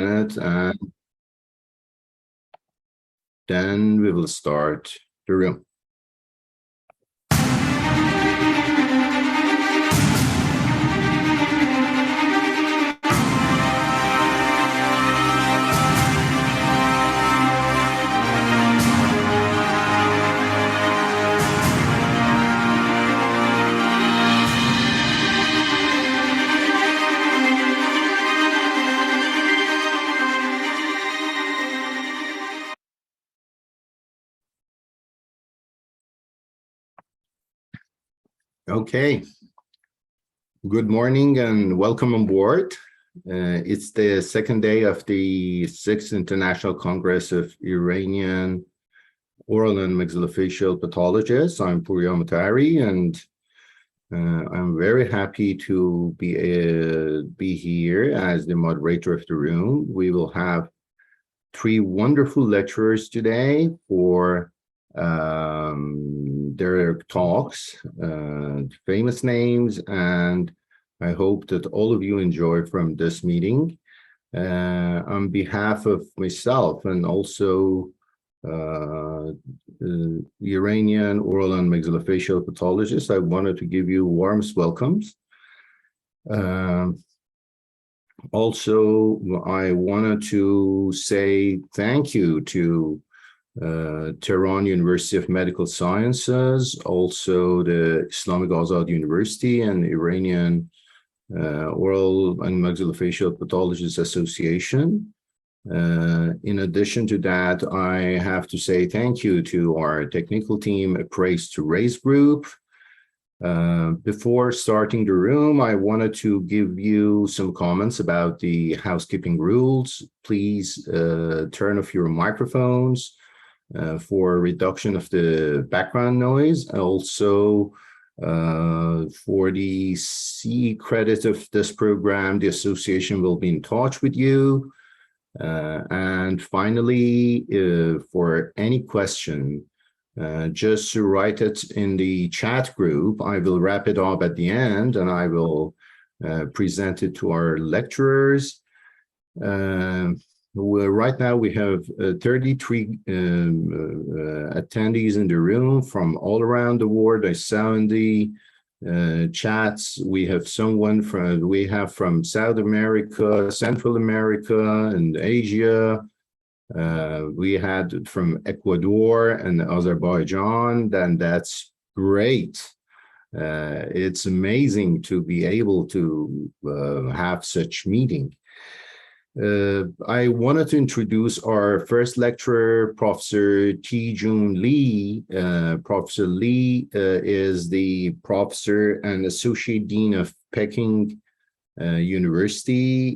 and then we will start the room. Okay, good morning and welcome on board. It's the second day of the 6th International Congress of Iranian Oral and Maxillofacial Pathologists. I'm Puriya Mutari, and I'm very happy to be here as the moderator of the room. We will have 3 wonderful lecturers today for their talks, famous names, and I hope that all of you enjoy from this meeting. On behalf of myself and also Iranian Oral and Maxillofacial Pathologists, I wanted to give you warmest welcomes. Also, I wanted to say thank you to Tehran University of Medical Sciences, also the Islamic Azad University and Iranian Oral and Maxillofacial Pathologists Association. In addition to that, I have to say thank you to our technical team, A Praise to Raise group. Before starting the room, I wanted to give you some comments about the housekeeping rules. Please turn off your microphones for reduction of the background noise. Also, for the C credit of this program, the association will be in touch with you. And finally, for any question, just to write it in the chat group. I will wrap it up at the end and I will present it to our lecturers. Right now we have 33 attendees in the room from all around the world. I saw in the chats we have someone from South America, Central America, and Asia. We had from Ecuador and Azerbaijan, then that's great. It's amazing to be able to have such meeting. I wanted to introduce our first lecturer, Professor T-Jun Lee. Professor Lee is the professor and associate dean of Peking University.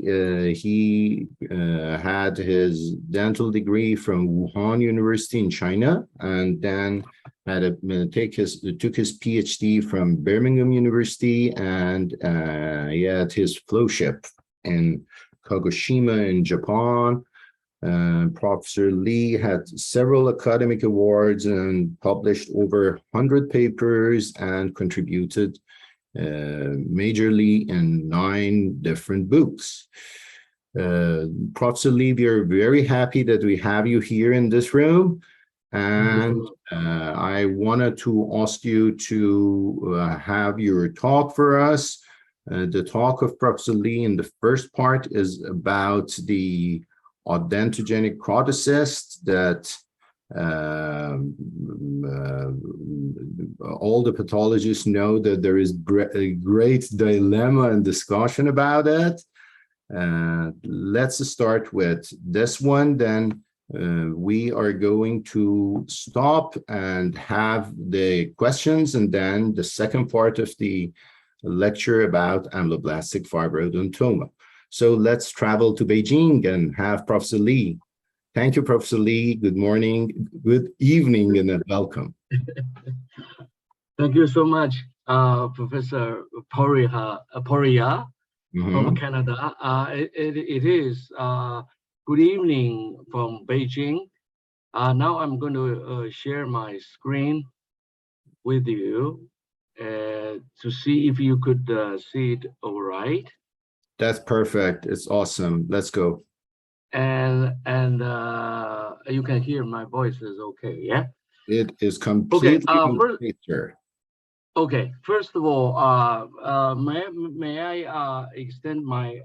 He had his dental degree from Wuhan University in China, and then took his PhD from Birmingham University, and he had his fellowship in Kagoshima in Japan. Professor Lee had several academic awards and published over 100 papers and contributed majorly in 9 different books. Professor Lee, we are very happy that we have you here in this room, and I wanted to ask you to have your talk for us. The talk of Professor Lee in the first part is about the odontogenic keratocyst that all the pathologists know that there is a great dilemma and discussion about it. Let's start with this one, then we are going to stop and have the questions, and then the second part of the lecture about Ameloblastic Fibro-Odontoma. So let's travel to Beijing and have Professor Lee. Thank you, Professor Lee. Good morning, good evening, and welcome. Thank you so much, Professor Puriya from Canada. It is good evening from Beijing. Now I'm going to share my screen with you to see if you could see it all right. That's perfect. It's awesome. Let's go. you can hear my voice is okay, yeah? It is completely okay, sir. Okay, first of all, may I extend my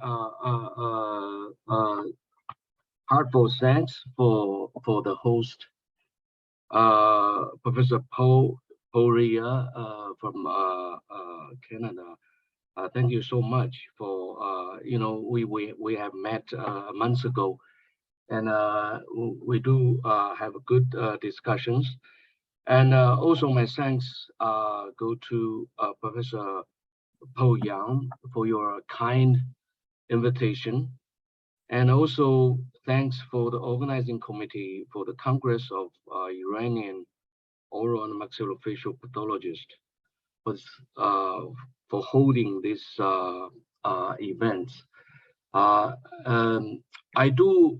heartfelt thanks for the host, Professor Poria from Canada. Thank you so much for we have met months ago, and we do have good discussions. And also my thanks go to Professor Po Yang for your kind invitation. And also thanks for the organizing committee for the Congress of Iranian Oral and Maxillofacial Pathologists for holding this event. I do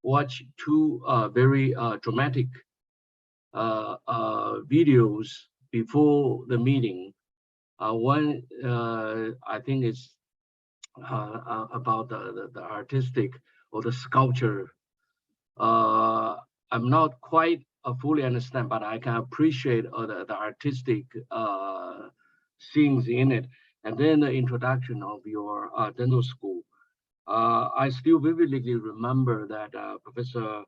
watch two very dramatic videos before the meeting. One, I think is about the artistic or the sculpture. I'm not quite fully understand, but I can appreciate the artistic things in it. And then the introduction of your dental school. I still vividly remember that Professor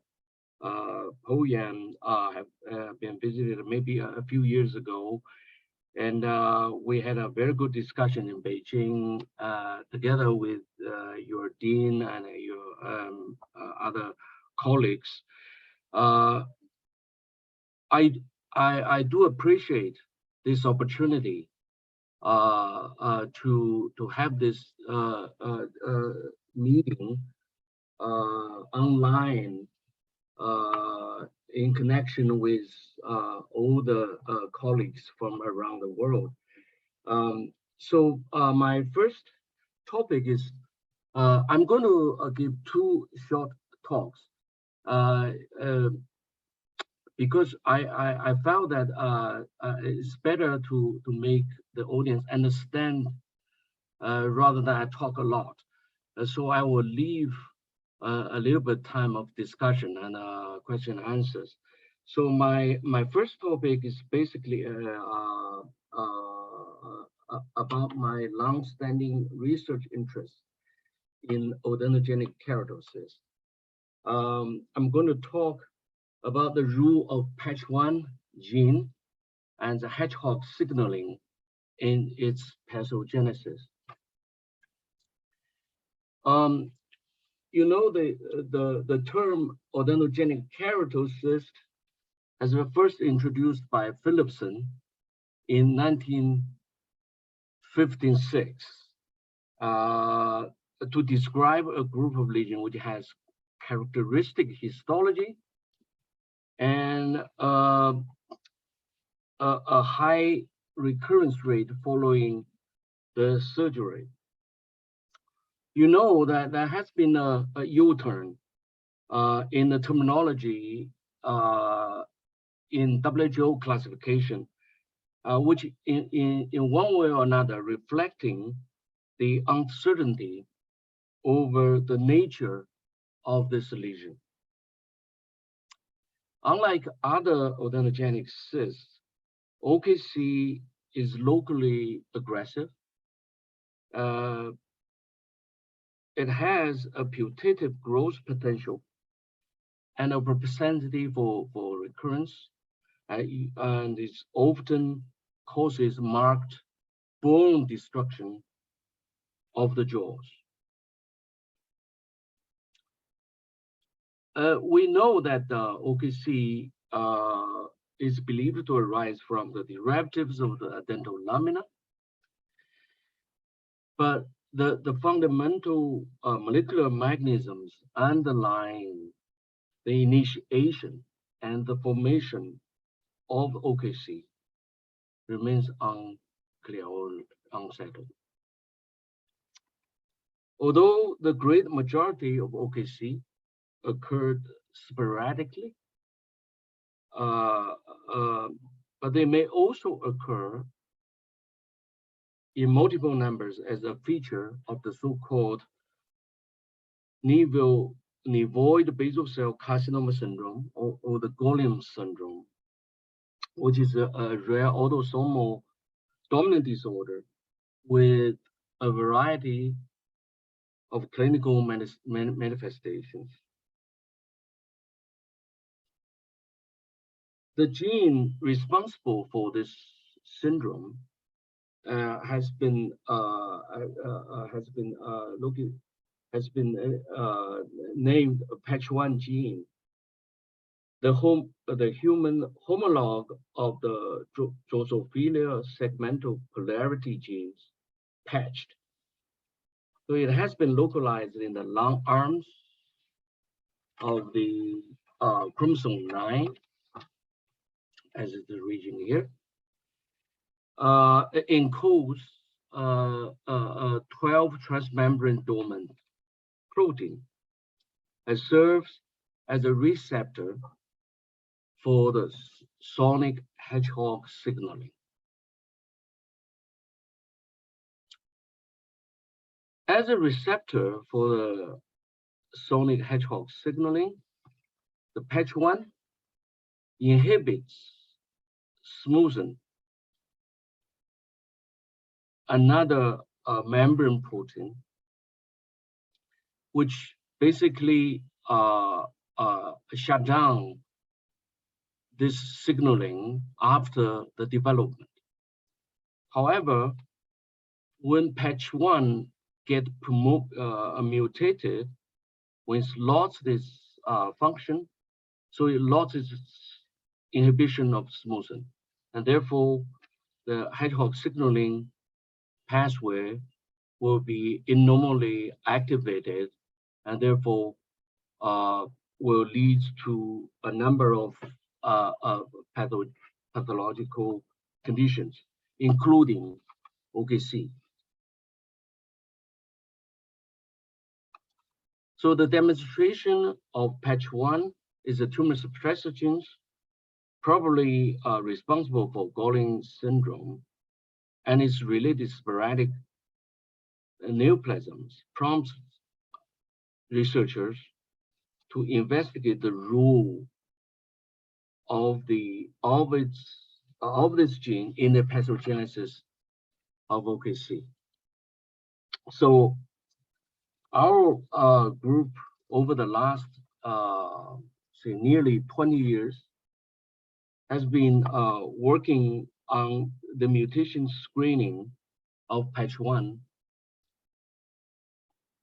Po Yan have been visited maybe a few years ago, and we had a very good discussion in Beijing together with your dean and your other colleagues. I do appreciate this opportunity to have this meeting online in connection with all the colleagues from around the world. So my first topic is I'm going to give two short talks because I found that it's better to make the audience understand rather than I talk a lot. So I will leave a little bit time of discussion and question and answers. So my first topic is basically about my long-standing research interest in odontogenic keratocyst. I'm going to talk about the role of patch1 gene and the hedgehog signaling in its pathogenesis. You know, the term odontogenic keratocyst has been first introduced by Philipson in 1956 to describe a group of lesions which has characteristic histology and a high recurrence rate following the surgery. You know that there has been a U-turn in the terminology in WHO classification, which in one way or another reflecting the uncertainty over the nature of this lesion. Unlike other odontogenic cysts, OKC is locally aggressive. It has a putative growth potential and a propensity for recurrence, and it often causes marked bone destruction of the jaws. We know that OKC is believed to arise from the derivatives of the dental lamina, but the fundamental molecular mechanisms underlying the initiation and the formation of OKC remains unclear or unsettled. Although the great majority of OKC occurred sporadically, but they may also occur in multiple numbers as a feature of the so-called nevoid basal cell carcinoma syndrome, or the Golem syndrome, which is a rare autosomal dominant disorder with a variety of clinical manifestations. The gene responsible for this syndrome has been named PATCH1 gene, the human homologue of the Drosophila segmental polarity genes, patched. So it has been localized in the long arms of the chromosome 9, as is the region here. It encodes 12 transmembrane dormant protein and serves as a receptor for the sonic hedgehog signaling. As a receptor for the sonic hedgehog signaling, the PATCH1 inhibits smoothing, another membrane protein, which basically shut down this signaling after the development. However, when PATCH1 get mutated, when it lost this function, so it loses inhibition of smoothing, and therefore the hedgehog signaling pathway will be abnormally activated, and therefore will lead to a number of pathological conditions, including OKC. So the demonstration of PATCH1 is a tumor suppressor genes, probably responsible for Golem syndrome, and its related sporadic neoplasms prompts researchers to investigate the role of this gene in the pathogenesis of OKC. So our group, over the last say nearly 20 years, has been working on the mutation screening of PATCH1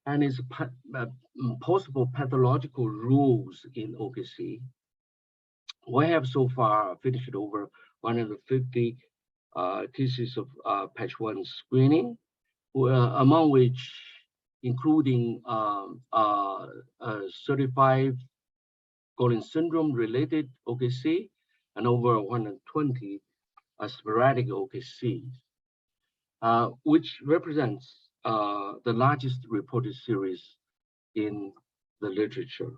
and its possible pathological roles in OKC. We have so far finished over 150 cases of PATCH1 screening, among which including 35 Golem syndrome related OKC and over 120 sporadic OKCs, which represents the largest reported series in the literature.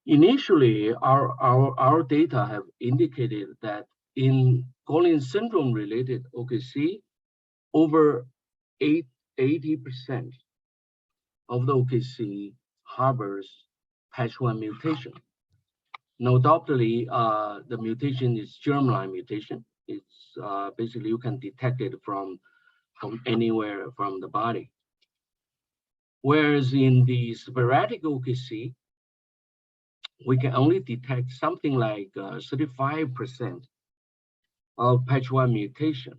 Initially, our data have indicated that in Golem syndrome related OKC, over 80% of the OKC harbors PATCH1 mutation. Now, doubtedly, the mutation is germline mutation. It's basically you can detect it from anywhere from the body. Whereas in the sporadic OKC, we can only detect something like 35% of PATCH1 mutation.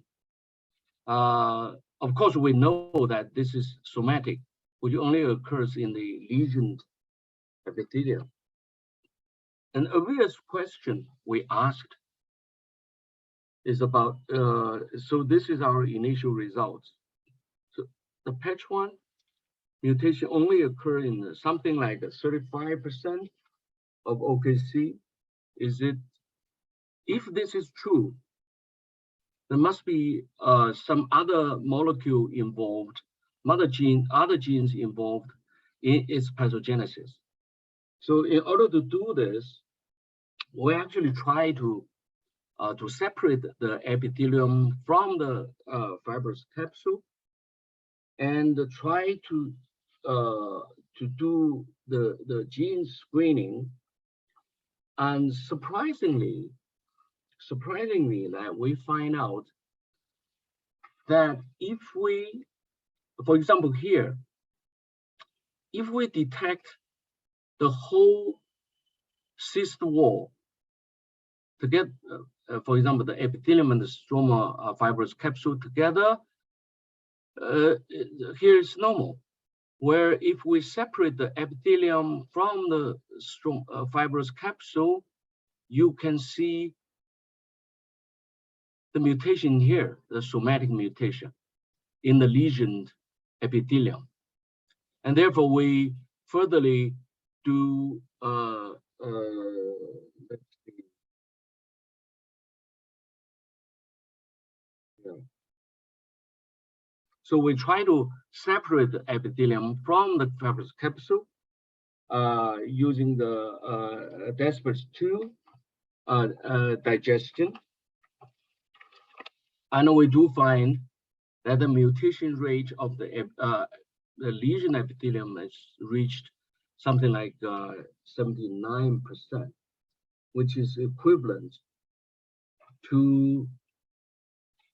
Of course, we know that this is somatic, which only occurs in the lesion epithelium. An obvious question we asked is about, so this is our initial results. So the PATCH1 mutation only occur in something like 35% of OKC. Is it, if this is true, there must be some other molecule involved, other genes involved in its pathogenesis. So in order to do this, we actually try to separate the epithelium from the fibrous capsule and try to do the gene screening. And surprisingly, that we find out that if we, for example, here, if we detect the whole cyst wall to get, for example, the epithelium and the stroma fibrous capsule together, here is normal. Where if we separate the epithelium from the fibrous capsule, you can see the mutation here, the somatic mutation in the lesioned epithelium. And therefore, we furtherly do, let's see. Yeah. So we try to separate the epithelium from the fibrous capsule using the Dysplasia 2 digestion. And we do find that the mutation rate of the lesion epithelium has reached something like 79%, which is equivalent to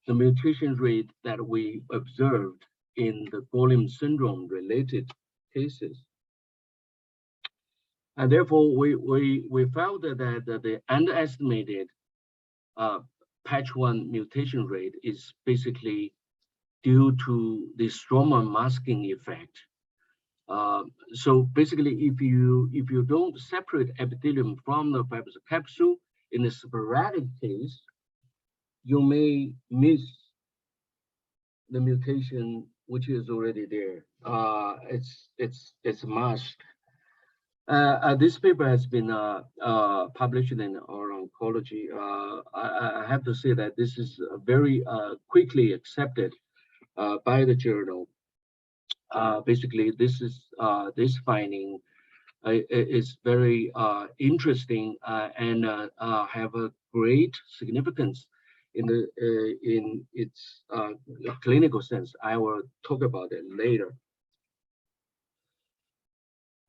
the mutation rate that we observed in the Gorlin syndrome related cases. And therefore, we felt that the underestimated patch 1 mutation rate is basically due to the stroma masking effect. So basically, if you don't separate epithelium from the fibrous capsule in a sporadic case, you may miss the mutation which is already there. It's masked. This paper has been published in Oral Oncology. I have to say that this is very quickly accepted by the journal. Basically, this finding is very interesting and have a great significance in its clinical sense. I will talk about it later.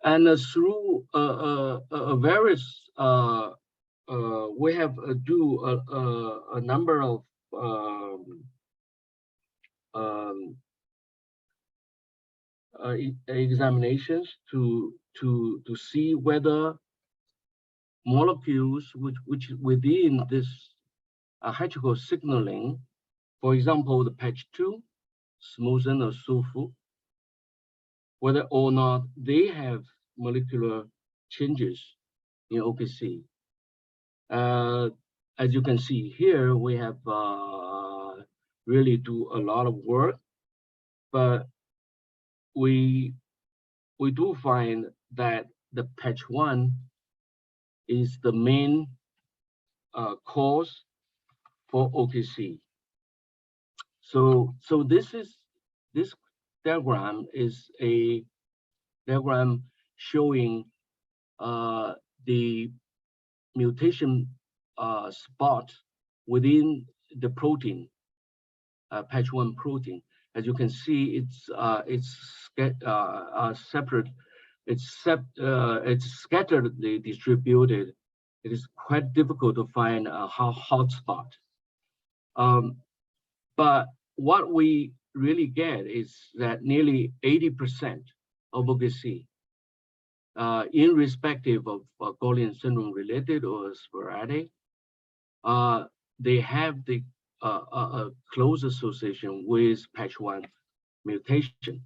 And through various, we have do a number of examinations to see whether molecules which within this Hedgehog signaling, for example, the patch 2, smoothen or sulfu, whether or not they have molecular changes in OKC. As you can see here, we have really do a lot of work, but we do find that the patch 1 is the main cause for OKC. So this diagram is a diagram showing the mutation spot within the protein, patch 1 protein. As you can see, it's separate. It's scatteredly distributed. It is quite difficult to find a hot spot. But what we really get is that nearly 80% of OKC, irrespective of Gorlin syndrome related or sporadic, they have the close association with patch 1 mutation.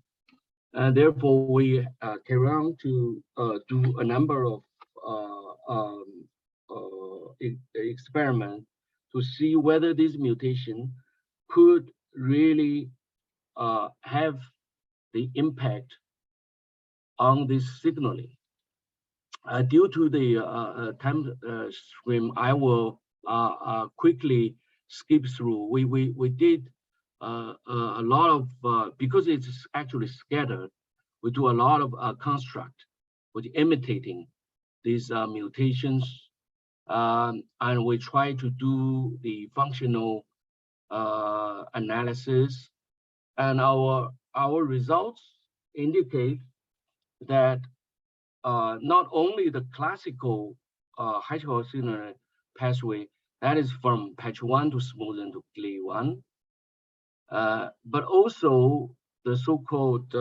And therefore, we carry on to do a number of experiments to see whether this mutation could really have the impact on this signaling. Due to the time stream, I will quickly skip through. We did a lot of, because it's actually scattered, we do a lot of construct with imitating these mutations, and we try to do the functional analysis. And our our results indicate that not only the classical Hedgehog signal pathway, that is from patch 1 to smoothen to clay 1, but also the so-called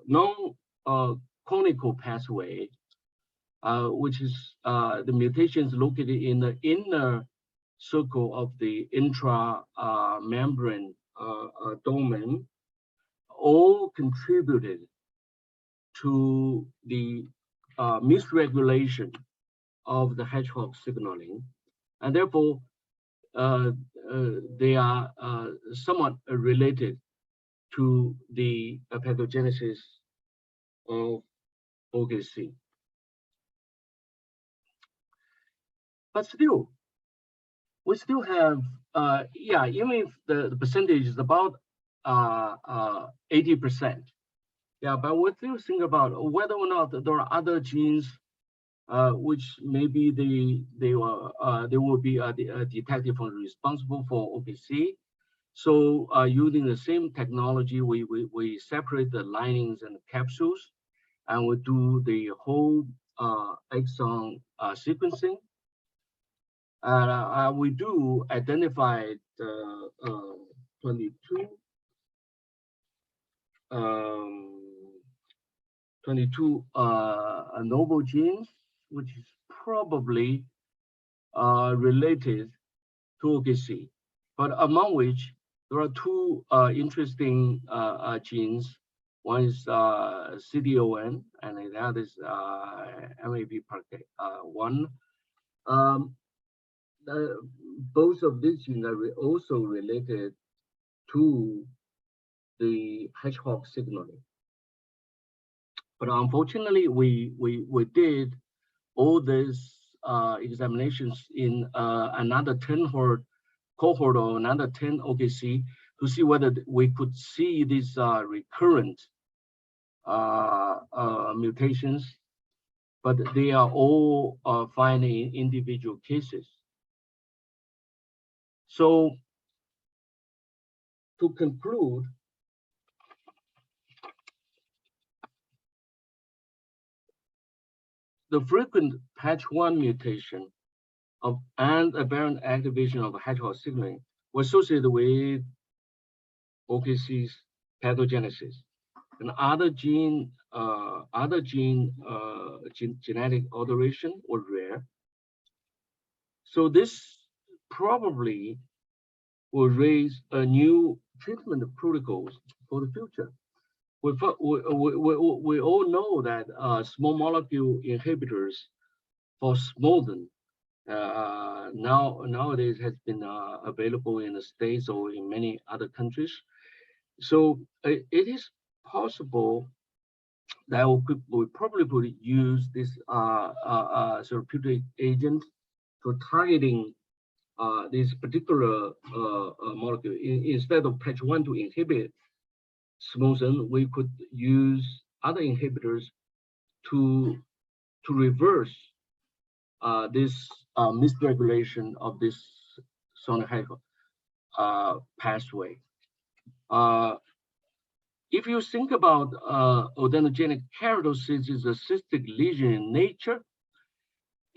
non-conical pathway, which is the mutations located in the inner circle of the intra-membrane domain, all contributed to the misregulation of the Hedgehog signaling, and therefore they are somewhat related to the pathogenesis of OKC. But still, we still have, even if the percentage is about 80%. Yeah, but we still think about whether or not there are other genes which maybe they will be detected for responsible for OPC. So using the same technology, we separate the linings and the capsules, and we do the whole exon sequencing. We do identify the 22 novel genes, which is probably related to OKC, but among which there are two interesting genes. One is CDON, and the other is MAP1. Both of these genes are also related to the Hedgehog signaling. But unfortunately, we did all these examinations in another 10 cohort or another 10 OKC to see whether we could see these recurrent mutations, but they are all found in individual cases. So to conclude, the frequent patch 1 mutation and aberrant activation of Hedgehog signaling was associated with OKC's pathogenesis. And genetic alteration were rare. So this probably will raise a new treatment protocols for the future. We all know that small molecule inhibitors for smoothing nowadays has been available in the States or in many other countries. So it is possible that we probably would use this therapeutic agent for targeting this particular molecule. Instead of patch 1 to inhibit smoothing, we could use other inhibitors to reverse this misregulation of this sonic pathway. If you think about odontogenic keratocyst is a cystic lesion in nature,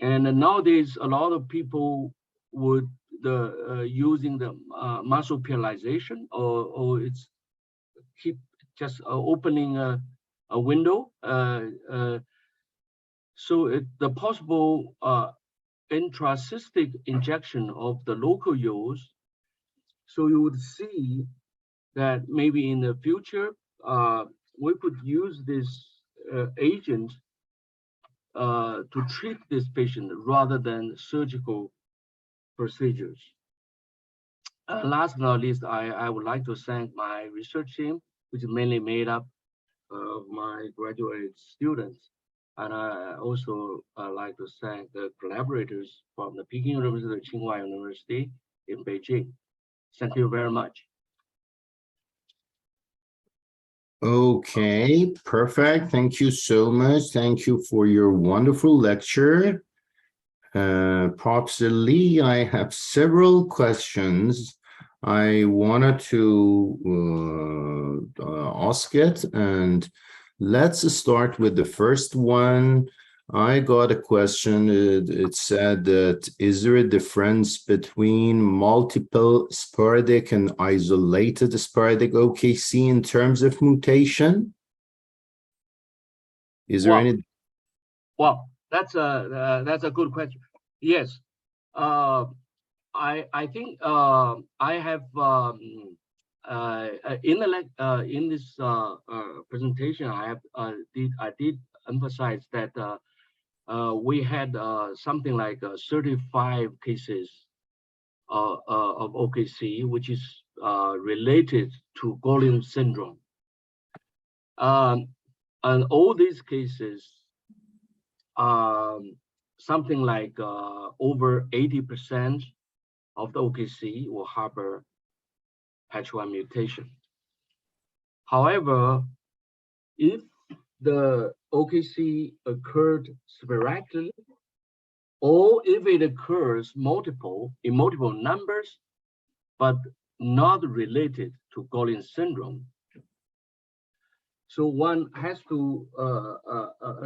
and nowadays a lot of people would using the muscle periodization or it's keep just opening a window. So the possible intracystic injection of the local use. So you would see that maybe in the future, we could use this agent to treat this patient rather than surgical procedures. Last but not least, I would like to thank my research team, which is mainly made up of my graduate students. And I also like to thank the collaborators from the Peking University, Tsinghua University in Beijing. Thank you very much. Okay, perfect. Thank you so much. Thank you for your wonderful lecture. Professor Lee, I have several questions. I wanted to ask it, and let's start with the first one. I got a question. It said that, is there a difference between multiple sporadic and isolated sporadic OKC in terms of mutation? Is there any? Well, that's a good question. Yes, I think I have in this presentation I did emphasize that we had something like 35 cases of OKC, which is related to Gorlin syndrome, and all these cases, something like over 80% of the OKC will harbor patch 1 mutation. However, if the OKC occurred sporadically, or if it occurs in multiple numbers, but not related to Gorlin syndrome, so one has to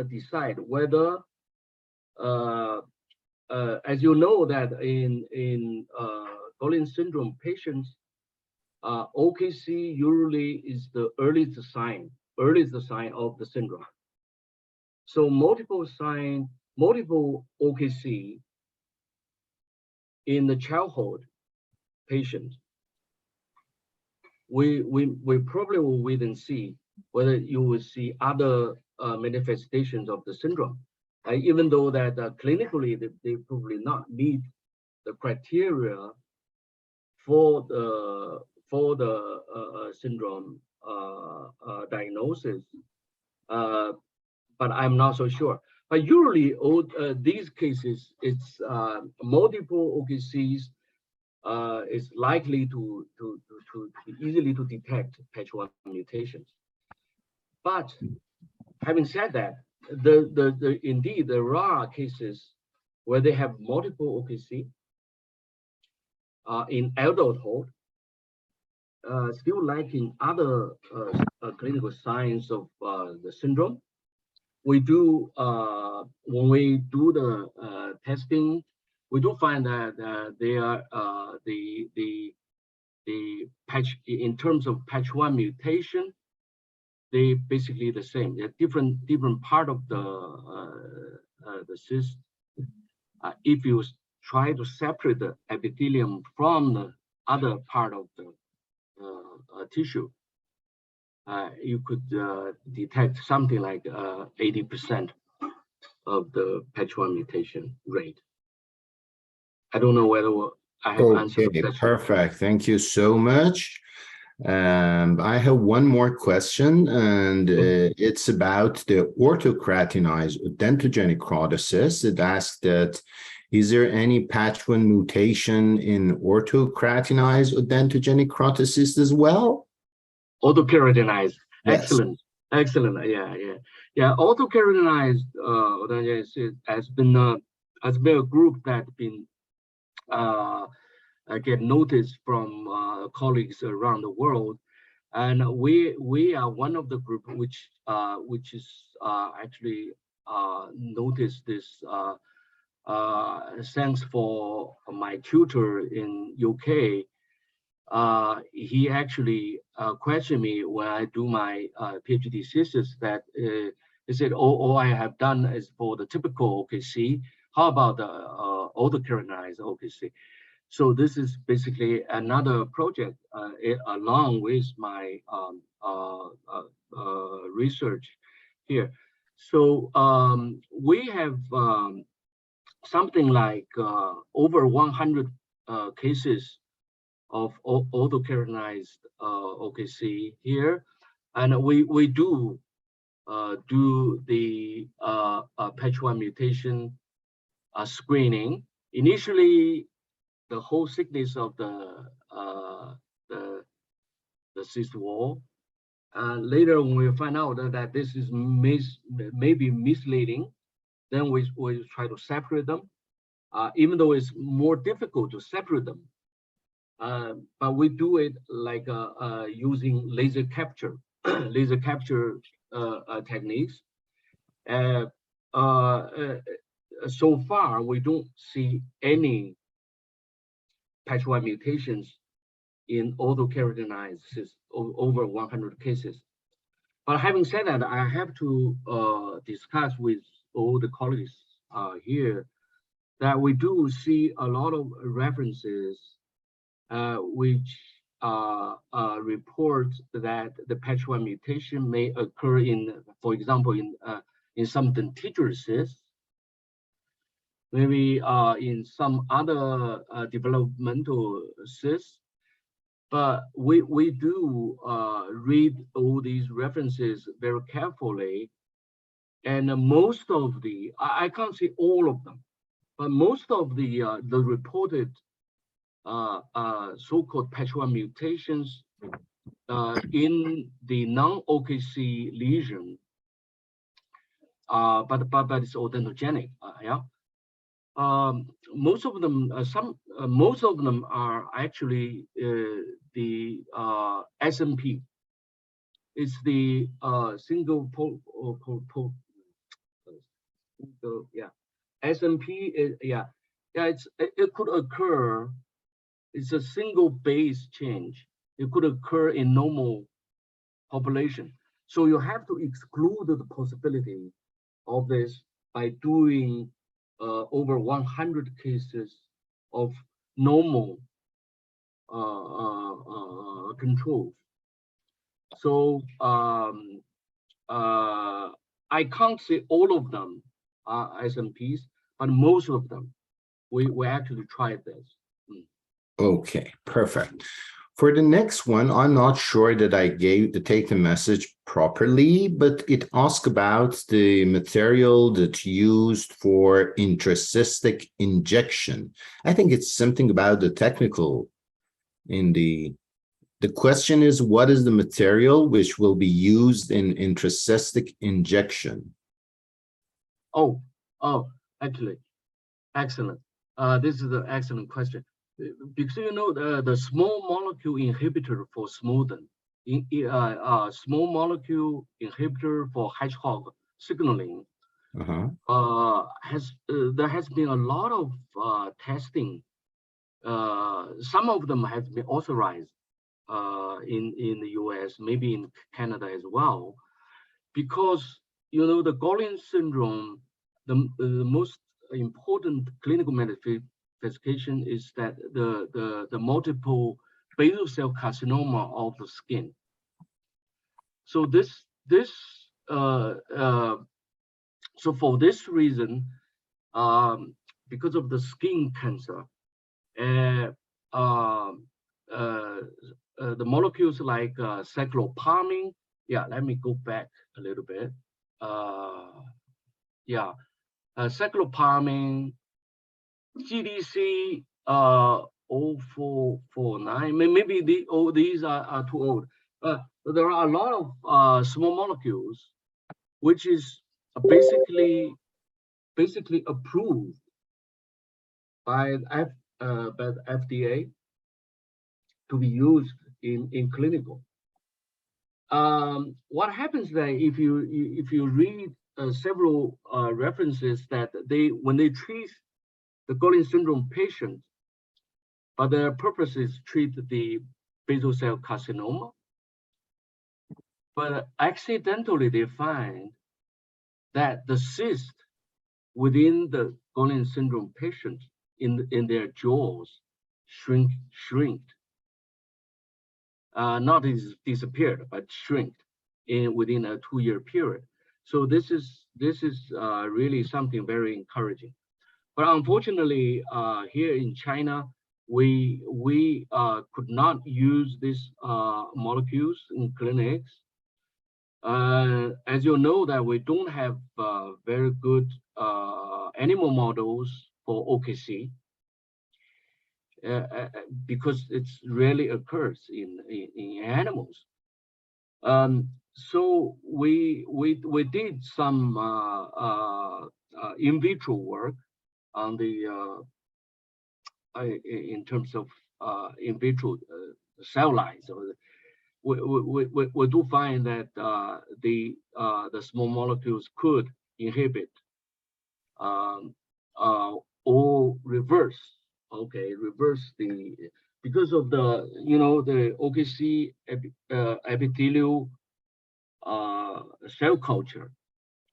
decide whether, as you know, that in Gorlin syndrome patients, OKC usually is the earliest sign of the syndrome. So multiple OKC in the childhood patient, we probably will wait and see whether you will see other manifestations of the syndrome, even though that clinically they probably not meet the criteria for the syndrome diagnosis, but I'm not so sure. But usually, all these cases, it's multiple OKCs is likely to easily to detect patch 1 mutations. But having said that, indeed there are cases where they have multiple OKC in adulthood, still lacking other clinical signs of the syndrome. We do when we do the testing, we do find that they are the patch, in terms of patch 1 mutation, they basically the same. They're different part of the cyst. If you try to separate the epithelium from the other part of the tissue, you could detect something like 80% of the patch 1 mutation rate. I don't know whether I have answered the question. Perfect. Thank you so much. I have one more question, and it's about the orthokeratinoid odontogenic keratocyst. It asks that, is there any patch 1 mutation in orthokeratinoid odontogenic keratocyst as well? Orthokeratinoid, yes. Excellent. Yeah. Orthokeratinoid odontogenic has been a group that's been get noticed from colleagues around the world, and we are one of the group which is actually noticed this. Thanks for my tutor in UK. He actually questioned me when I do my PhD thesis, that he said, all I have done is for the typical OKC. How about the orthokeratinoid OKC? So this is basically another project along with my research here. So we have something like over 100 cases of orthokeratinoid OKC here, and we do the patch 1 mutation screening. Initially, the whole thickness of the cyst wall. Later, when we find out that this is maybe misleading, then we try to separate them. Even though it's more difficult to separate them, but we do it like using laser capture, laser capture techniques. So far, we don't see any patch 1 mutations in autokeratinoid cysts, over 100 cases. But having said that, I have to discuss with all the colleagues here that we do see a lot of references which report that the patch 1 mutation may occur in, for example, in some dentigerous cysts, maybe in some other developmental cysts. But we do read all these references very carefully, and most of the, I can't say all of them, but most of the reported so-called patch 1 mutations in the non-OKC lesion, but it's odontogenic, yeah. Most of them, most of them are actually the SMP. It's the single yeah, SMP is, yeah, it could occur. It's a single base change. It could occur in normal population. So you have to exclude the possibility of this by doing over 100 cases of normal controls. So I can't say all of them are SMPs, but most of them, we actually tried this. Okay, perfect. For the next one, I'm not sure that I take the message properly, but it asks about the material that's used for intracystic injection. I think it's something about the technical in the question is, what is the material which will be used in intracystic injection? Oh, actually, excellent. This is an excellent question. Because you know the small molecule inhibitor for Smolden, small molecule inhibitor for Hedgehog signaling, there has been a lot of testing. Some of them have been authorized in the US, maybe in Canada as well, because you know the Gorlin syndrome, the most important clinical manifestation is that the multiple basal cell carcinoma of the skin. So so for this reason, because of the skin cancer, the molecules like cyclopamine. Yeah, let me go back a little bit. Yeah, cyclopamine, GDC 0449. Maybe these are too old. There are a lot of small molecules, which is basically approved by the FDA to be used in clinical. What happens then if you read several references that when they treat the Gorlin syndrome patient, but their purpose is treat the basal cell carcinoma, but accidentally they find that the cyst within the Gorlin syndrome patient in their jaws shrinked. Not disappeared, but shrinked within a 2-year period. So this is really something very encouraging. But unfortunately, here in China, we could not use these molecules in clinics. As you know, that we don't have very good animal models for OKC. Because it rarely occurs in animals. So we did some in vitro work on the in terms of in vitro cell lines. So we do find that the small molecules could inhibit or reverse the, because of the the OKC epithelial cell culture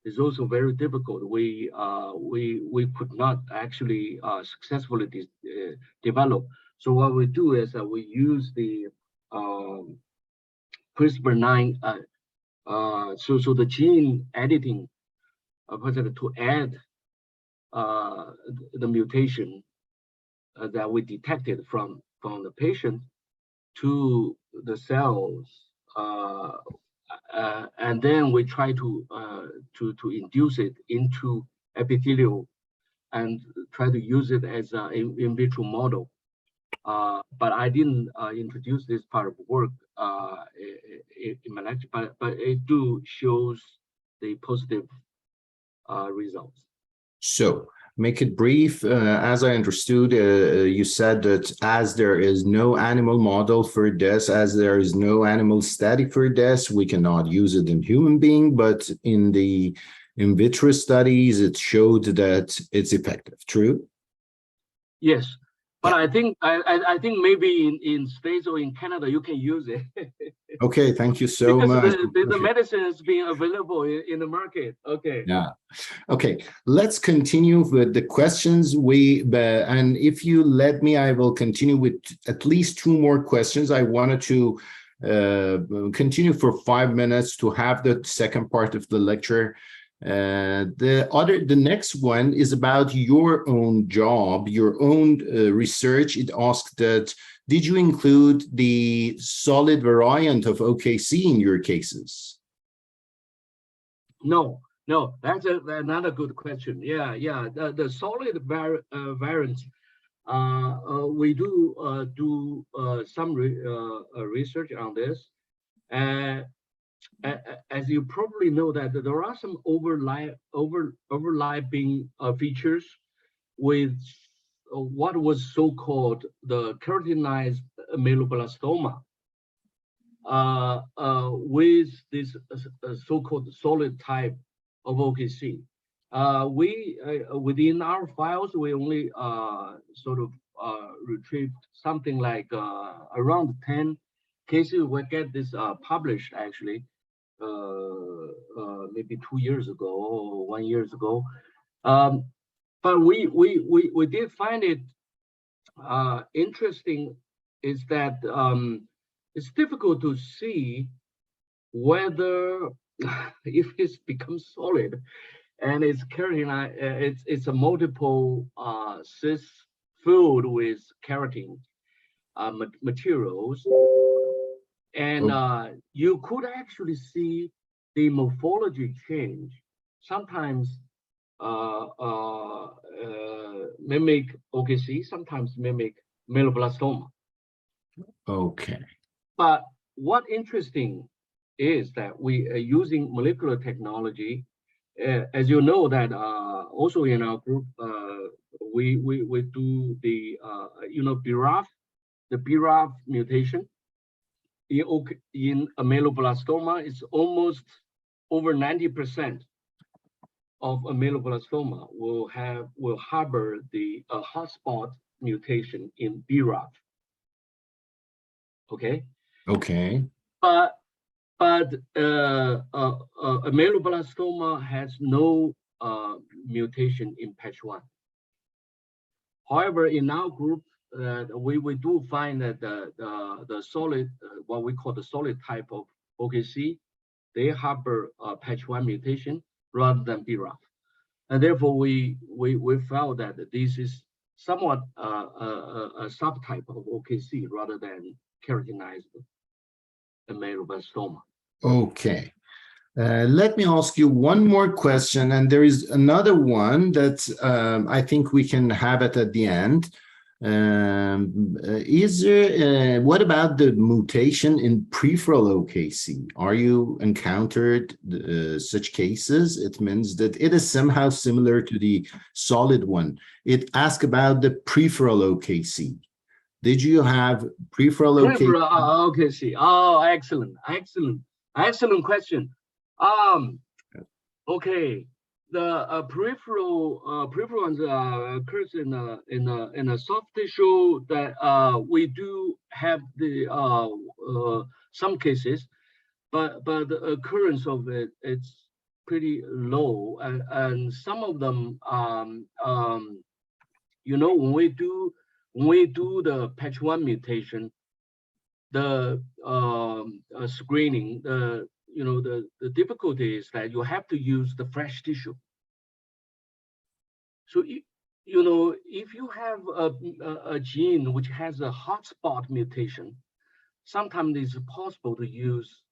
is also very difficult. We could not actually successfully develop. So what we do is we use the CRISPR-9 so the gene editing to add the mutation that we detected from the patient to the cells, and then we try to induce it into epithelial and try to use it as an in vitro model. But I didn't introduce this part of work in my lecture, but it do shows the positive results. So, make it brief. As I understood, you said that as there is no animal model for this, as there is no animal study for this, we cannot use it in human being, but in the in vitro studies, it showed that it's effective. True? Yes. But I think maybe in States or in Canada you can use it. Okay, thank you so much. The medicine is being available in the market. Okay. Yeah. Okay. Let's continue with the questions. And if you let me, I will continue with at least 2 more questions. I wanted to continue for 5 minutes to have the second part of the lecture. The next one is about your own job, your own research. It asked that, did you include the solid variant of OKC in your cases? No, that's another good question. Yeah. The solid variant, we do some research on this. As you probably know, that there are some overlapping features with what was so-called the keratinized ameloblastoma with this so-called solid type of OKC. We within our files, we only sort of retrieved something like around 10 cases. We get this published actually maybe 2 years ago or 1 year ago. But we did find it interesting is that it's difficult to see whether if it's becomes solid and it's keratinized, it's a multiple cyst filled with keratin materials. And you could actually see the morphology change. Sometimes mimic OKC, sometimes mimic ameloblastoma. Okay. But what interesting is that we are using molecular technology. As you know that also in our group, we do the BRAF, the BRAF mutation. In ameloblastoma, it's almost over 90% of ameloblastoma will harbor the hotspot mutation in BRAF. Okay. But ameloblastoma has no mutation in patch 1. However, in our group, we do find that the solid, what we call the solid type of OKC, they harbor patch 1 mutation rather than BRAF, and therefore we felt that this is somewhat a subtype of OKC rather than keratinized ameloblastoma. Okay. Let me ask you one more question, and there is another one that I think we can have it at the end. What about the mutation in peripheral OKC? Are you encountered such cases? It means that it is somehow similar to the solid one. It asks about the peripheral OKC. Did you have peripheral Peripheral OKC? OKC. Oh, excellent question. Okay, the peripheral ones occurs in a soft tissue that we do have the some cases, but the occurrence of it's pretty low, and some of them you know, when we do the patch 1 mutation, the screening, you know, the difficulty is that you have to use the fresh tissue. So you know, if you have a gene which has a hotspot mutation, sometimes it's possible to use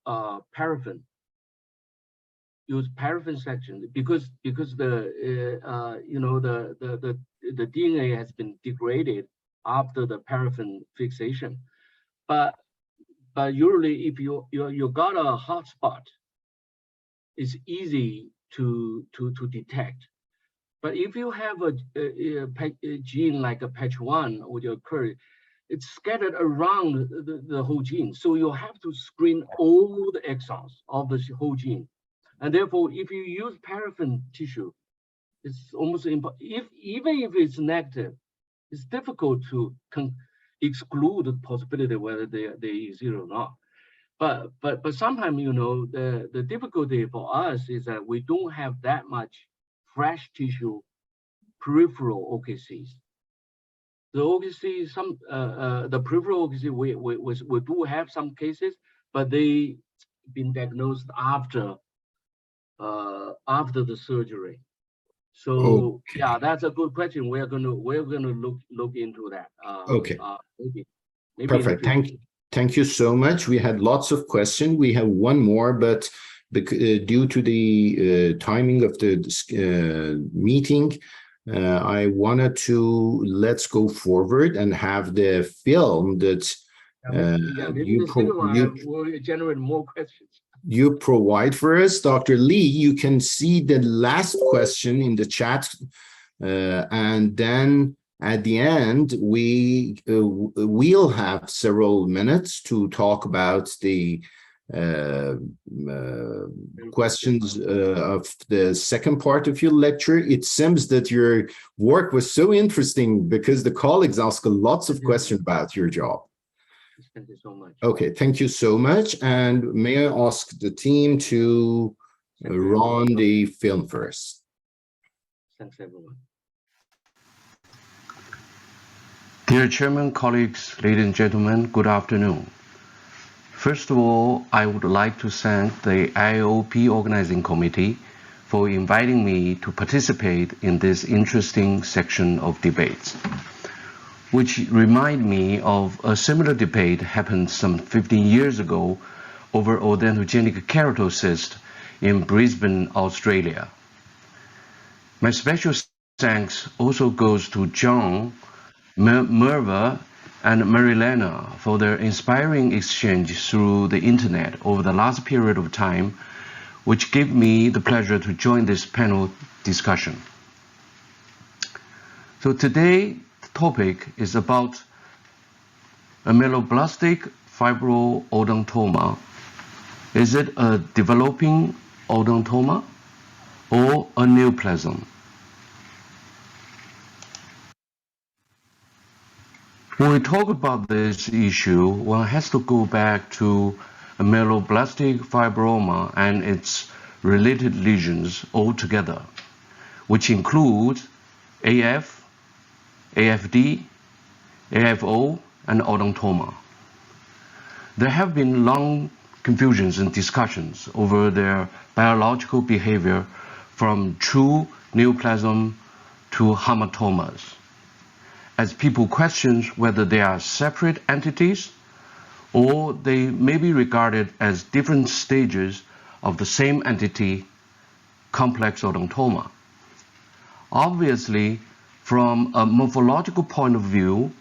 paraffin. Use paraffin section because the you know, the DNA has been degraded after the paraffin fixation, but usually if you got a hotspot, it's easy to detect. But if you have a gene like a patch 1 would occur, it's scattered around the whole gene, so you have to screen all the exons of the whole gene. And therefore, if you use paraffin tissue, it's almost impossible. Even if it's negative, it's difficult to exclude the possibility whether they exist or not. But sometimes, you know, the difficulty for us is that we don't have that much fresh tissue peripheral OKCs. The OKC, the peripheral OKC, we do have some cases, but they been diagnosed after the surgery. So Okay. yeah, that's a good question. We're gonna look into that. Okay. Maybe Perfect. Thank you so much. We had lots of questions. We have one more, but due to the timing of the meeting, I wanted to let's go forward and have the film that will generate more questions. You provide for us. Dr. Lee, you can see the last question in the chat, and then at the end, we'll have several minutes to talk about the questions of the second part of your lecture. It seems that your work was so interesting because the colleagues asked lots of questions about your job. Thank you so much. Okay, thank you so much. And may I ask the team to run the film first? Thanks, everyone. Dear Chairman, colleagues, ladies and gentlemen, good afternoon. First of all, I would like to thank the IOP Organizing Committee for inviting me to participate in this interesting section of debates, which remind me of a similar debate happened some 15 years ago over odontogenic keratocyst in Brisbane, Australia. My special thanks also goes to John, Merva, and Marilena for their inspiring exchange through the internet over the last period of time, which gave me the pleasure to join this panel discussion. So today, the topic is about Ameloblastic Fibro-Odontoma. Is it a developing odontoma or a neoplasm? When we talk about this issue, one has to go back to ameloblastic fibroma and its related lesions altogether, which include AF, AFD, AFO, and odontoma. There have been long confusions and discussions over their biological behavior from true neoplasm to hematomas, as people question whether they are separate entities or they may be regarded as different stages of the same entity, complex odontoma. Obviously, from a morphological point of view,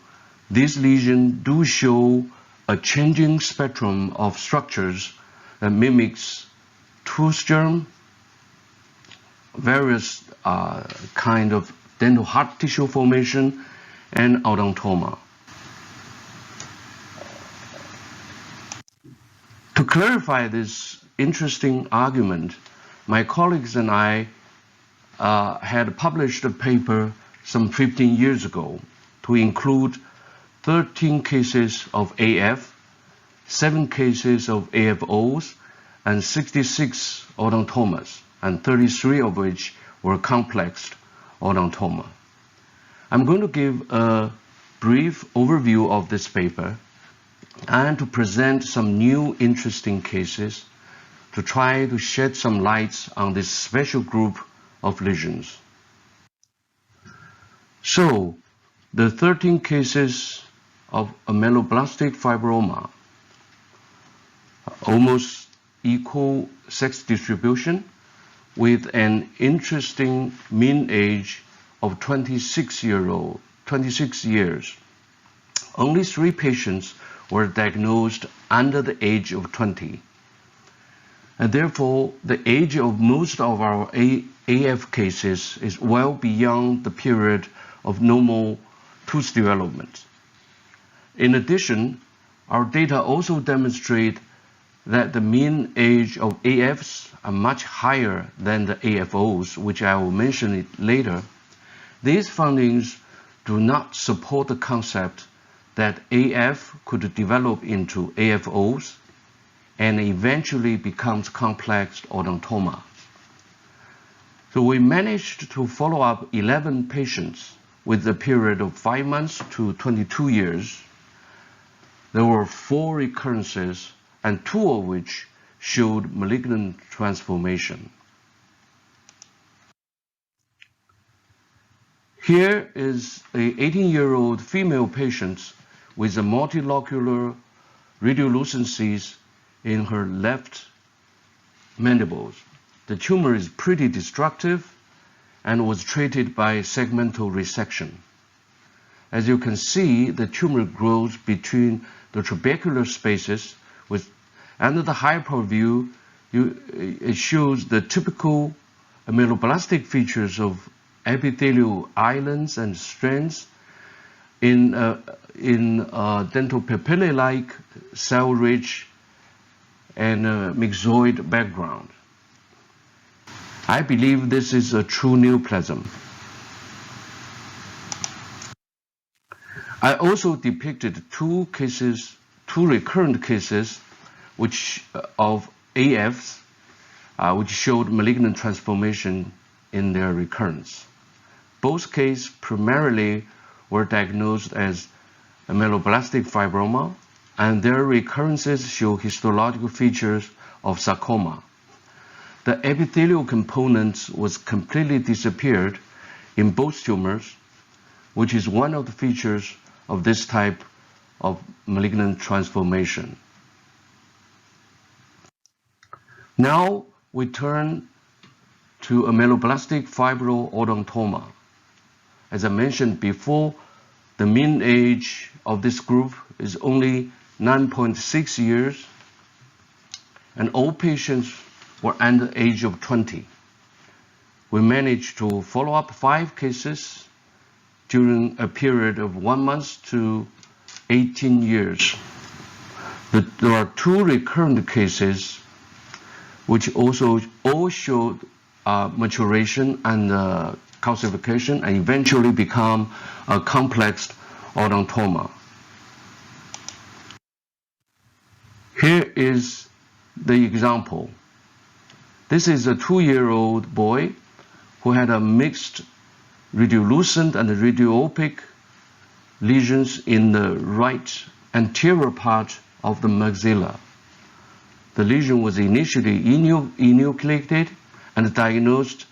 these lesions do show a changing spectrum of structures that mimics tooth germ, various kind of dental hard tissue formation, and odontoma. clarify this interesting argument, my colleagues and I had published a paper some 15 years ago to include 13 cases of AF, 7 cases of AFOs, and 66 odontomas, and 33 of which were complex odontoma. I'm going to give a brief overview of this paper and to present some new interesting cases to try to shed some lights on this special group of lesions. So, the 13 cases of ameloblastic fibroma, almost equal sex distribution with an interesting mean age of 26 years. Only 3 patients were diagnosed under the age of 20. And therefore, the age of most of our AF cases is well beyond the period of normal tooth development. In addition, our data also demonstrate that the mean age of AFs are much higher than the AFOs, which I will mention it later. These findings do not support the concept that AF could develop into AFOs and eventually becomes complex odontoma. So we managed to follow up 11 patients with a period of 5 months to 22 years. There were 4 recurrences, and 2 of which showed malignant transformation. Here is an 18-year-old female patient with a multilocular radiolucencies in her left mandibles. The tumor is pretty destructive and was treated by segmental resection. As you can see, the tumor grows between the trabecular spaces. Under the hyper view, it shows the typical ameloblastic features of epithelial islands and strands in dental papillae-like cell-rich and myxoid background. I believe this is a true neoplasm. I also depicted 2 recurrent cases of AFs, which showed malignant transformation in their recurrence. Both cases primarily were diagnosed as ameloblastic fibroma, and their recurrences show histological features of sarcoma. The epithelial component was completely disappeared in both tumors, which is one of the features of this type of malignant transformation. Now we turn to ameloblastic Fibro-Odontoma. As I mentioned before, the mean age of this group is only 9.6 years, and all patients were under the age of 20. We managed to follow up 5 cases during a period of 1 month to 18 years. There are 2 recurrent cases which also all showed maturation and calcification and eventually become a complex odontoma. Here is the example. This is a 2-year-old boy who had a mixed radiolucent and radioopic lesions in the right anterior part of the maxilla. The lesion was initially enucleated and diagnosed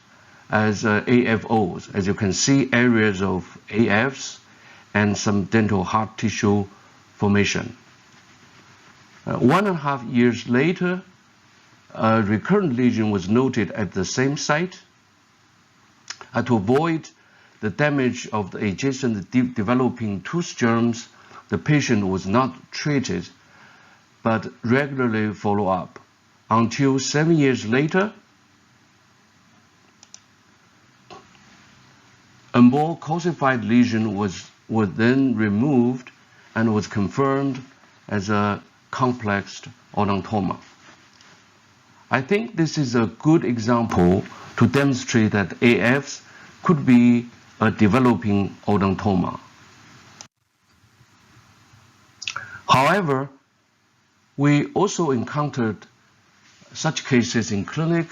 as AFOs. As you can see, areas of AFs and some dental hard tissue formation. 1.5 years later, a recurrent lesion was noted at the same site. To avoid the damage of the adjacent developing tooth germs, the patient was not treated but regularly followed up until 7 years later. A more calcified lesion was then removed and was confirmed as a complex odontoma. I think this is a good example to demonstrate that AFs could be a developing odontoma. However, we also encountered such cases in clinic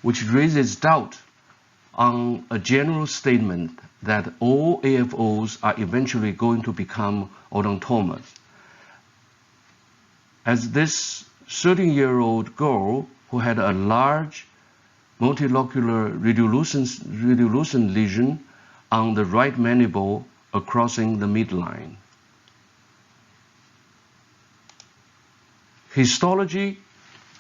which raises doubt on a general statement that all AFOs are eventually going to become odontomas. As this 13-year-old girl who had a large multilocular radiolucent lesion on the right mandible crossing the midline. Histology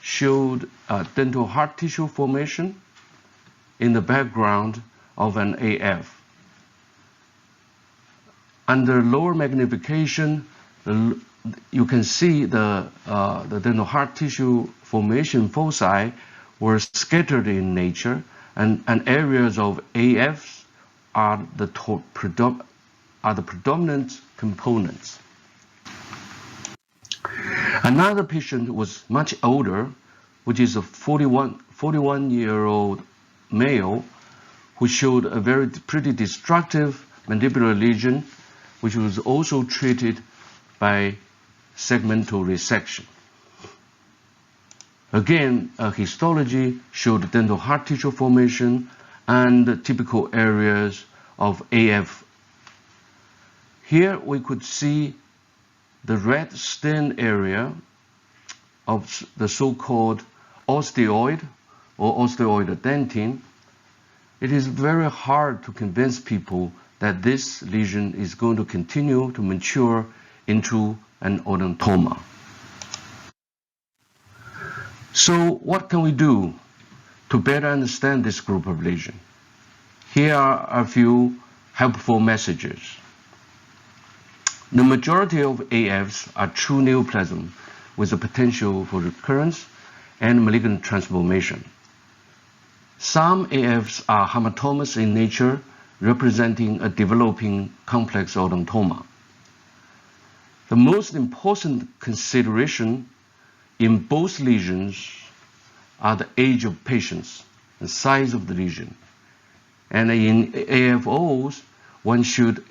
showed dental hard tissue formation in the background of an AF. Under lower magnification, you can see the dental hard tissue formation foci were scattered in nature, and areas of AFs are the predominant components. Another patient was much older, which is a 41-year-old male who showed a pretty destructive mandibular lesion, which was also treated by segmental resection. Again, histology showed dental hard tissue formation and typical areas of AF. Here we could see the red stain area of the so-called osteoid or osteoidodentine. It is very hard to convince people that this lesion is going to continue to mature into an odontoma. So what can we do to better understand this group of lesions? Here are a few helpful messages. The majority of AFs are true neoplasm with the potential for recurrence and malignant transformation. Some AFs are hamartomous in nature, representing a developing complex odontoma. The most important consideration in both lesions are the age of patients and size of the lesion. And in AFOs, one should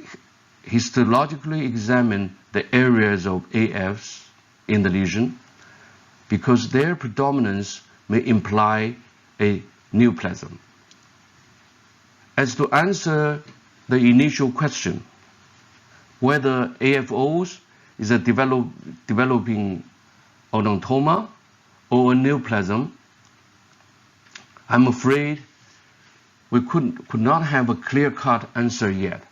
histologically examine the areas of AFs in the lesion because their predominance may imply a neoplasm. As to answer the initial question, whether AFOs is a developing odontoma or a neoplasm, I'm afraid we could not have a clear-cut answer yet.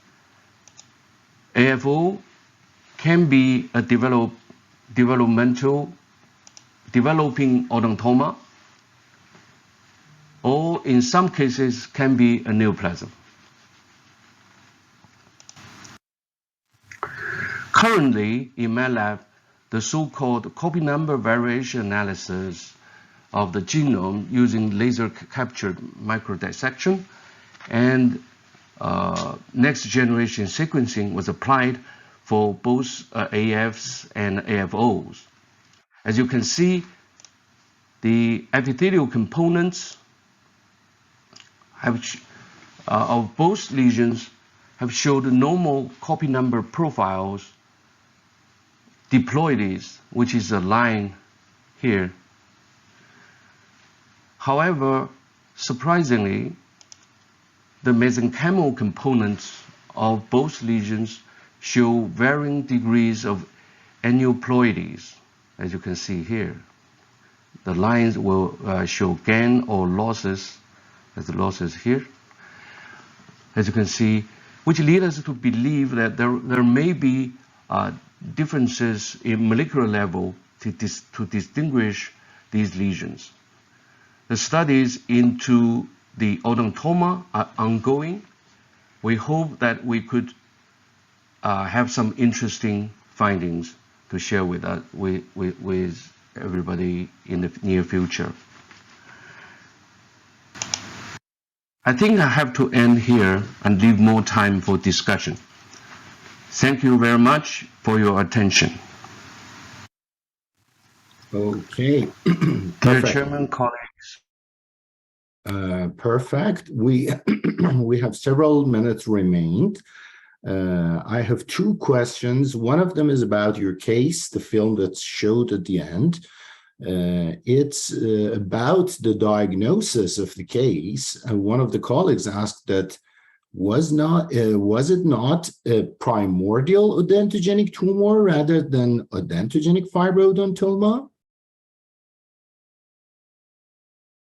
AFO can be a developing odontoma, or in some cases can be a neoplasm. Currently, in my lab, the so-called copy number variation analysis of the genome using laser-captured microdissection and next-generation sequencing was applied for both AFs and AFOs. As you can see, the epithelial components of both lesions have showed normal copy number profiles, diploides, which is a line here. However, surprisingly, the mesenchymal components of both lesions show varying degrees of aneuploidies, as you can see here. The lines will show gain or losses, as the losses here, as you can see, which lead us to believe that there may be differences in molecular level to distinguish these lesions. The studies into the odontoma are ongoing. We hope that we could have some interesting findings to share with everybody in the near future. I think I have to end here and leave more time for discussion. Thank you very much for your attention. Okay. Dear Perfect. Chairman, colleagues. Perfect. We we have several minutes remained. I have two questions. One of them is about your case, the film that's showed at the end. It's about the diagnosis of the case. One of the colleagues asked that was it not a primordial odontogenic tumor rather than odontogenic fibro-odontoma?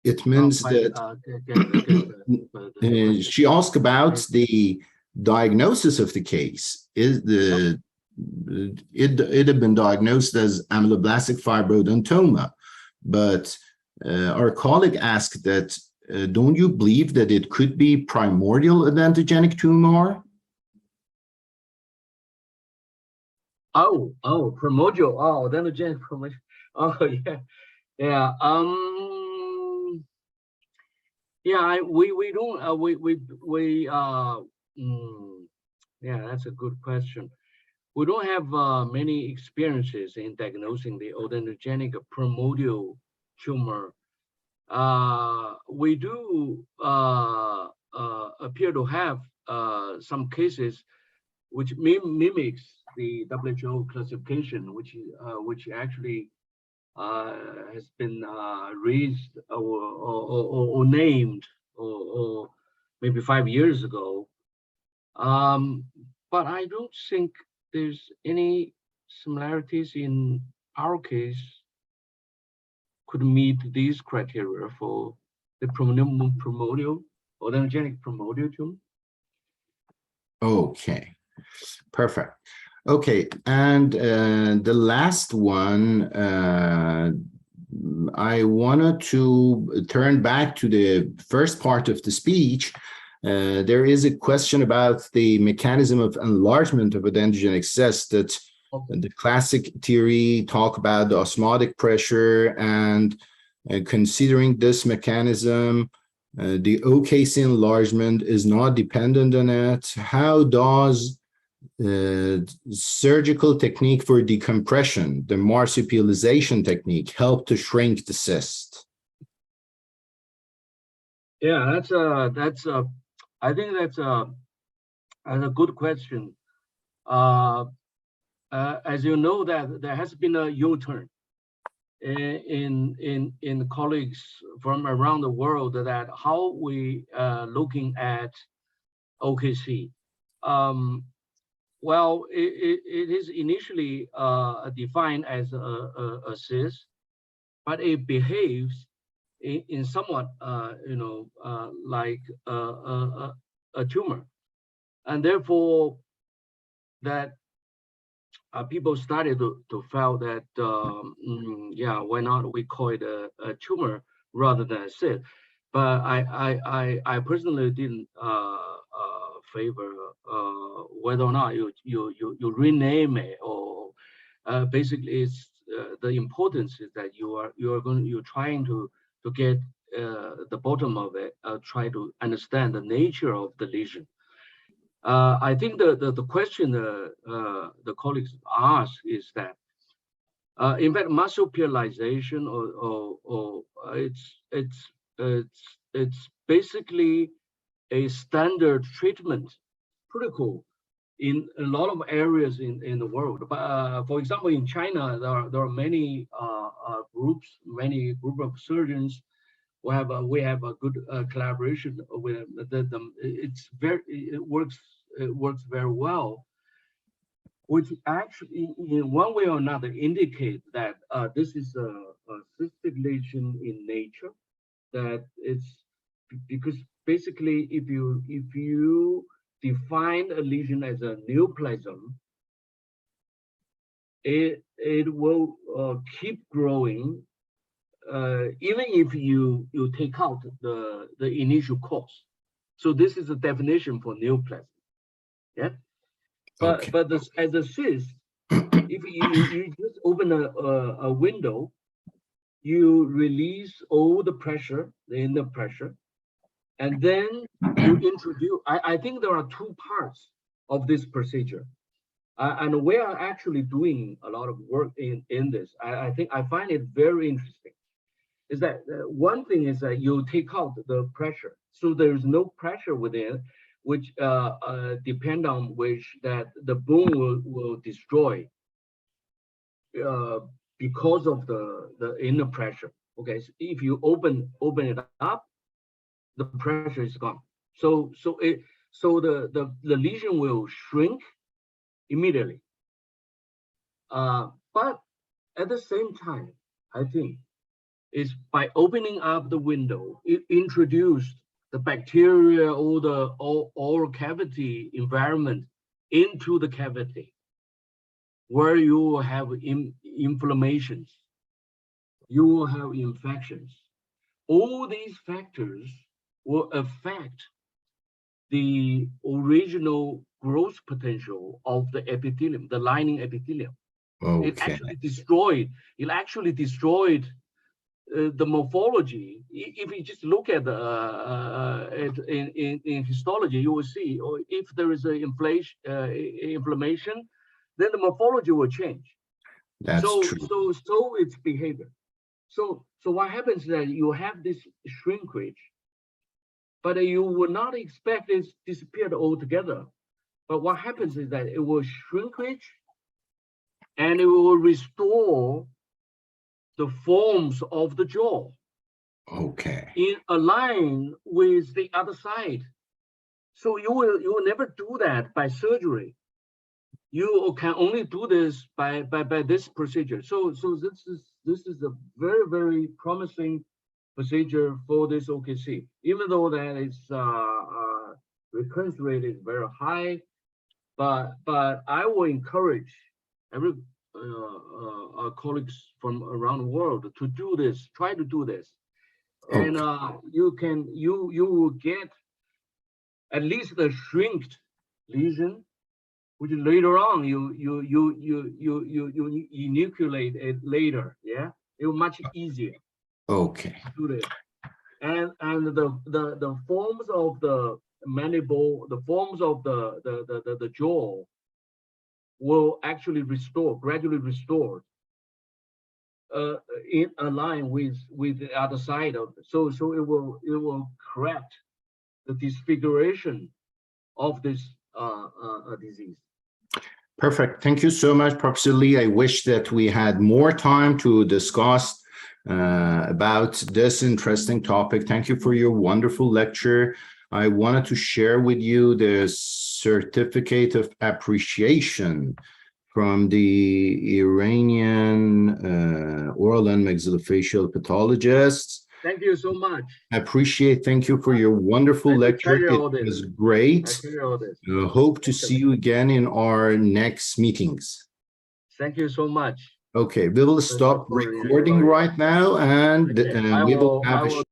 It means that she asked about the diagnosis of the case. It had been diagnosed as ameloblastic fibro-odontoma, but our colleague asked that, don't you believe that it could be primordial odontogenic tumor? Primordial. Odontogenic primordial. Oh, yeah. Yeah. Yeah, we don't yeah, that's a good question. We don't have many experiences in diagnosing the odontogenic primordial tumor. We do appear to have some cases which mimics the WHO classification, which actually has been raised or named or maybe 5 years ago. But I don't think there's any similarities in our case could meet these criteria for the primordial odontogenic primordial tumor. Okay, perfect. Okay, and the last one, I wanted to turn back to the first part of the speech. There is a question about the mechanism of enlargement of odontogenic cysts that the classic theory talk about the osmotic pressure, and considering this mechanism, the OKC enlargement is not dependent on it. How does surgical technique for decompression, the marsupialization technique, help to shrink the cyst? Yeah, I think that's a good question. As you know, that there has been a U-turn in colleagues from around the world that how we looking at OKC. Well, it is initially defined as a cyst, but it behaves in somewhat like a tumor, and therefore that people started to feel that yeah, why not we call it a tumor rather than a cyst. But I personally didn't favor whether or not you rename it, or basically it's the importance is that you're trying to get the bottom of it, try to understand the nature of the lesion. I think the question the colleagues ask is that in fact marsupialization or it's basically a standard treatment protocol in a lot of areas in the world. But for example, in China, there are many group of surgeons. We have a good collaboration with them. It works very well, which actually in one way or another indicate that this is a cystic lesion in nature. That it's because basically if you define a lesion as a neoplasm, it will keep growing even if you take out the initial cause. So this is a definition for neoplasm. Yeah. Okay. But this, as a cyst, if you just open a window, you release all the pressure, the inner pressure, and then you introduce. I think there are two parts of this procedure. And we are actually doing a lot of work in this. I find it very interesting. Is that one thing is that you take out the pressure, so there is no pressure within, which depend on which that the bone will destroy because of the inner pressure. Okay, so if you open it up, the pressure is gone. So the lesion will shrink immediately. But at the same time, I think is by opening up the window, it introduced the bacteria or the oral cavity environment into the cavity, where you will have inflammations, you will have infections. All these factors will affect the original growth potential of the epithelium, the lining epithelium. Okay. It actually destroyed the morphology. If you just look at in histology, you will see, or if there is an inflammation, then the morphology will change. That's true. So its behavior. So what happens is that you have this shrinkage, but you will not expect it disappeared altogether. But what happens is that it will shrinkage, and it will restore the forms of the jaw. Okay. In align with the other side. So you will never do that by surgery. You can only do this by this procedure. So this is a very, very promising procedure for this OKC. Even though that its recurrence rate is very high, but I will encourage every our colleagues from around the world to do this, try to do this. And you will get at least a shrinked lesion, which later on you enucleate it later. Yeah, it will much easier. Okay. To do this. And the forms of the mandible, the forms of the jaw will actually gradually restore in align with the other side of it. So it will correct the disfiguration of this disease. Perfect. Thank you so much, Professor Lee. I wish that we had more time to discuss about this interesting topic. Thank you for your wonderful lecture. I wanted to share with you the certificate of appreciation from the Iranian oral and maxillofacial pathologists. Thank you so much. Thank you for your wonderful lecture. It was great. Hope to see you again in our next meetings. Thank you so much. Okay, we will stop recording right now, and we will have a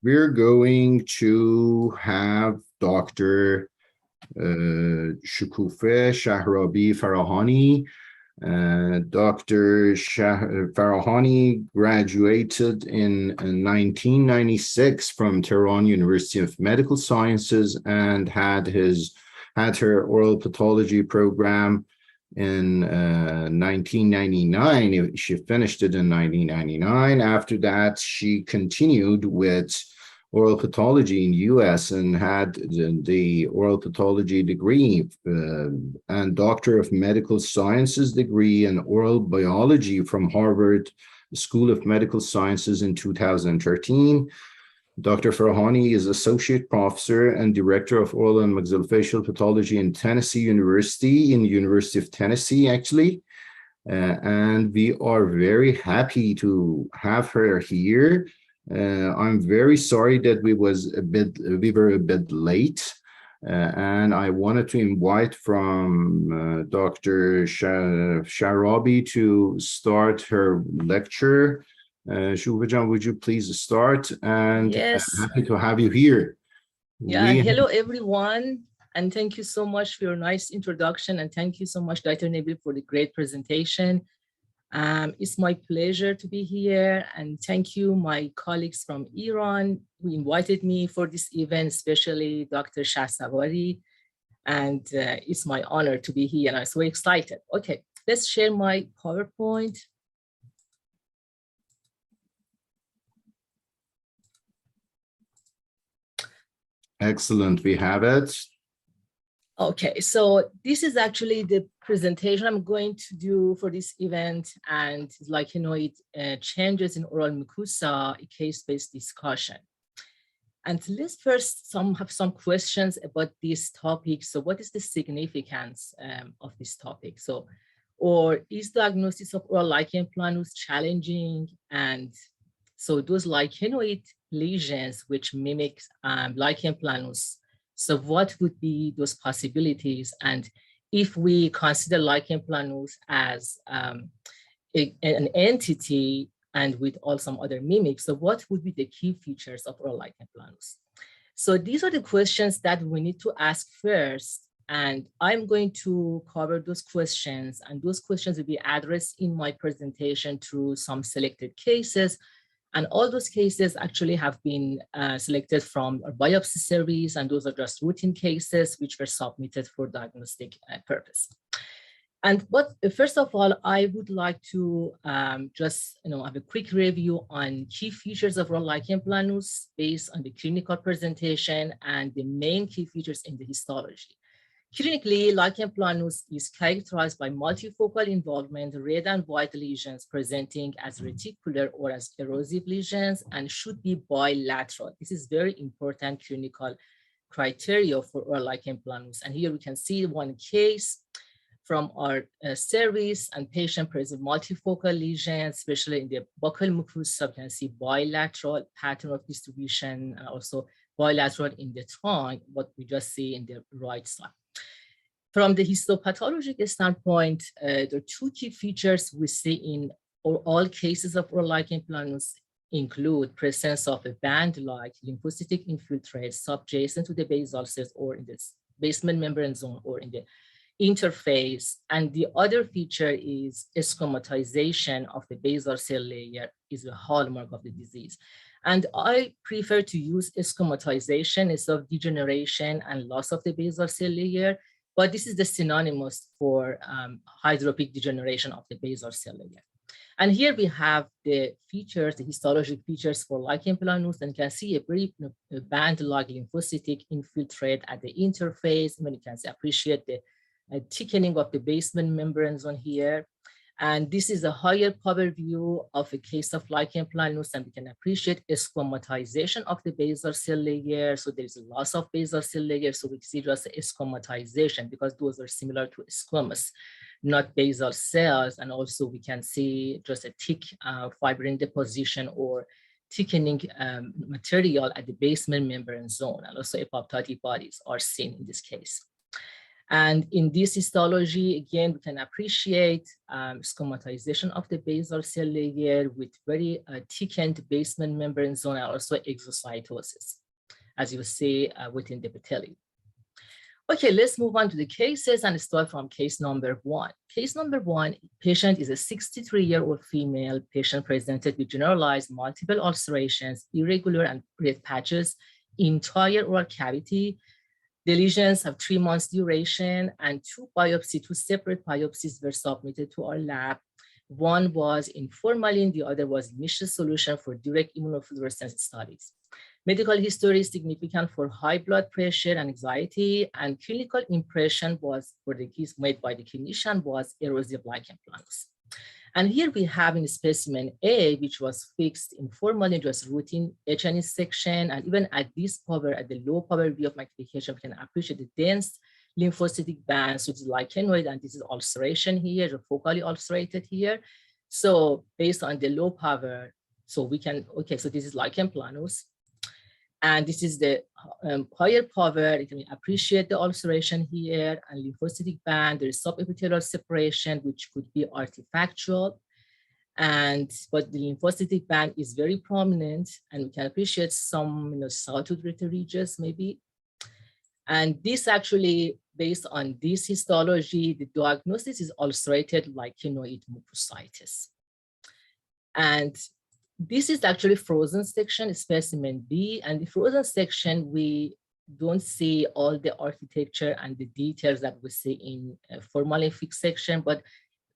we're going to have Dr. Shukufeh Shahrabi Farahani. Dr. Farahani graduated in 1996 from Tehran University of Medical Sciences and had her oral pathology program in 1999. She finished it in 1999. After that, she continued with oral pathology in the US and had the oral pathology degree and Doctor of Medical Sciences degree in oral biology from Harvard School of Medical Sciences in 2013. Dr. Farahani is Associate Professor and Director of Oral and Maxillofacial Pathology in Tennessee University, in the University of Tennessee, actually. And we are very happy to have her here. I'm very sorry that we were a bit late, and I wanted to invite from Dr. Sharabi to start her lecture. Shuvajan, would you please start? And yes, happy to have you here. yeah. Hello, everyone, and thank you so much for your nice introduction, and thank you so much, Dr. Nabil, for the great presentation. It's my pleasure to be here, and thank you, my colleagues from Iran who invited me for this event, especially Dr. Shahsavari, and it's my honor to be here, and I'm so excited. Okay, let's share my PowerPoint. Excellent, we have it. Okay, so this is actually the presentation I'm going to do for this event, and lichenoid changes in oral mucosa, a case-based discussion. And let's first have some questions about this topic. So what is the significance of this topic? So, or is diagnosis of oral lichen planus challenging? And so those lichenoid lesions which mimic lichen planus, so what would be those possibilities? And if we consider lichen planus as an entity and with all some other mimics, so what would be the key features of oral lichen planus? So these are the questions that we need to ask first, and I'm going to cover those questions, and those questions will be addressed in my presentation through some selected cases. And all those cases actually have been selected from our biopsy series, and those are just routine cases which were submitted for diagnostic purpose. And first of all, I would like to just have a quick review on key features of oral lichen planus based on the clinical presentation and the main key features in the histology. Clinically, lichen planus is characterized by multifocal involvement, red and white lesions presenting as reticular or as erosive lesions, and should be bilateral. This is very important clinical criteria for oral lichen planus. And here we can see one case from our series, and patient present multifocal lesions, especially in the buccal mucosa. You can see bilateral pattern of distribution, and also bilateral in the tongue, what we just see in the right side. From the histopathologic standpoint, there are two key features we see in all cases of oral lichen planus include presence of a band-like lymphocytic infiltrate subjacent to the basal cells or in the basement membrane zone or in the interface. And the other feature is squamatization of the basal cell layer is a hallmark of the disease. And I prefer to use squamatization instead of degeneration and loss of the basal cell layer, but this is the synonymous for hydropic degeneration of the basal cell layer. And here we have the features, the histologic features for lichen planus, and you can see a very band-like lymphocytic infiltrate at the interface. And you can appreciate the thickening of the basement membrane zone here. And this is a higher power view of a case of lichen planus, and we can appreciate a squamatization of the basal cell layer. So there's a loss of basal cell layer. So we see just a squamatization because those are similar to squamous, not basal cells. And also we can see just a thick fibrin deposition or thickening material at the basement membrane zone. And also apoptotic bodies are seen in this case. And in this histology, again, we can appreciate squamatization of the basal cell layer with very thickened basement membrane zone and also exocytosis, as you see within the epithelium. Okay, let's move on to the cases and start from case number 1. Case number 1, patient is a 63-year-old female patient presented with generalized multiple ulcerations, irregular and red patches, entire oral cavity. The lesions have 3 months duration, and two separate biopsies were submitted to our lab. One was in formalin, the other was initial solution for direct immunofluorescence studies. Medical history is significant for high blood pressure and anxiety, and clinical impression was for the case made by the clinician was erosive lichen planus. And here we have in specimen A, which was fixed in formalin, just routine H&E section. And even at this power, at the low power view of magnification, we can appreciate the dense lymphocytic bands, which is lichenoid, and this is ulceration here, the focally ulcerated here. So based on the low power, So we can, okay, so this is lichen planus. And this is the higher power. You can appreciate the ulceration here and lymphocytic band. There is subepithelial separation, which could be artifactual. But the lymphocytic band is very prominent, and we can appreciate some sawtooth ridges maybe. And this actually, based on this histology, the diagnosis is ulcerated lichenoid mucositis. And this is actually frozen section, specimen B. And the frozen section, we don't see all the architecture and the details that we see in formalin fixed section, but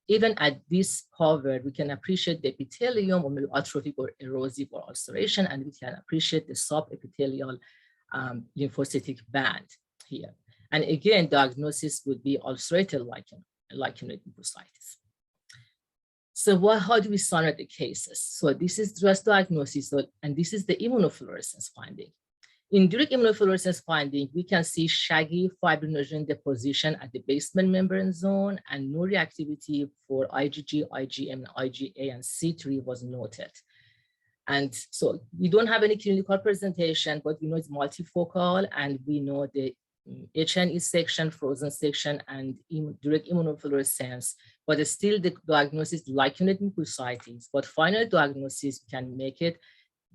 even at this power, we can appreciate the epithelium or maybe atrophic or erosive or ulceration, and we can appreciate the subepithelial lymphocytic band here. And again, diagnosis would be ulcerated lichenoid mucositis. So how do we summarize the cases? So this is just diagnosis, and this is the immunofluorescence finding. In direct immunofluorescence finding, we can see shaggy fibrinogen deposition at the basement membrane zone, and no reactivity for IgG, IgM, IgA, and C3 was noted. And so we don't have any clinical presentation, but we know it's multifocal, and we know the HNE section, frozen section, and direct immunofluorescence, but still the diagnosis lichenoid mucositis. But final diagnosis can make it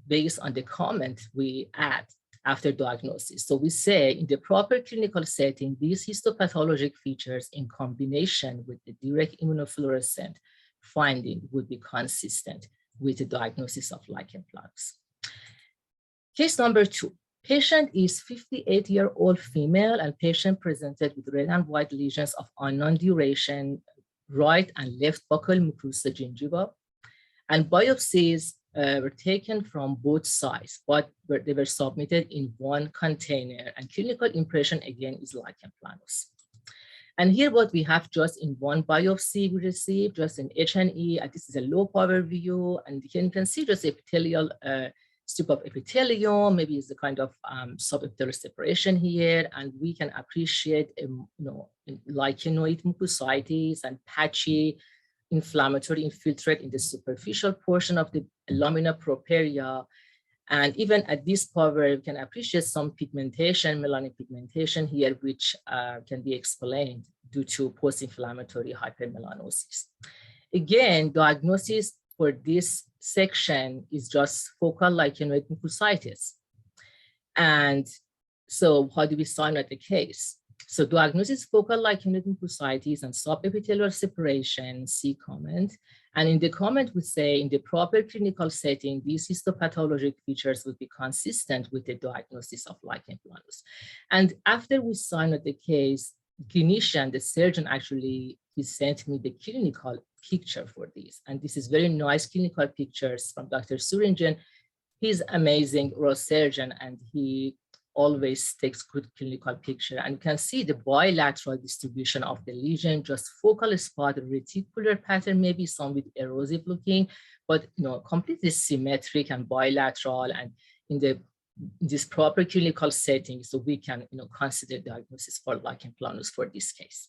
based on the comment we add after diagnosis. So we say in the proper clinical setting, these histopathologic features in combination with the direct immunofluorescent finding would be consistent with the diagnosis of lichen planus. Case number 2. Patient is 58-year-old female, and patient presented with red and white lesions of unknown duration, right and left buccal mucosa gingiva, and biopsies were taken from both sides, but they were submitted in one container, and clinical impression again is lichen planus. And here what we have just in one biopsy we received, just in H&E, and this is a low power view, and you can see just epithelial strip of epithelium, maybe it's a kind of subepithelial separation here, and we can appreciate lichenoid mucositis and patchy inflammatory infiltrate in the superficial portion of the lamina propria. And even at this power, you can appreciate some pigmentation, melanin pigmentation here, which can be explained due to post-inflammatory hypermelanosis. Again, diagnosis for this section is just focal lichenoid mucositis. And so how do we summarize the case? So diagnosis focal lichenoid mucositis and subepithelial separation, see comment. And in the comment we say in the proper clinical setting, these histopathologic features would be consistent with the diagnosis of lichen planus. And after we signed the case, clinician, the surgeon actually, he sent me the clinical picture for this. And this is very nice clinical pictures from Dr. Suringen. He's amazing oral surgeon, and he always takes good clinical picture. And you can see the bilateral distribution of the lesion, just focal spot, reticular pattern, maybe some with erosive looking, but completely symmetric and bilateral, and in this proper clinical setting, so we can consider diagnosis for lichen planus for this case.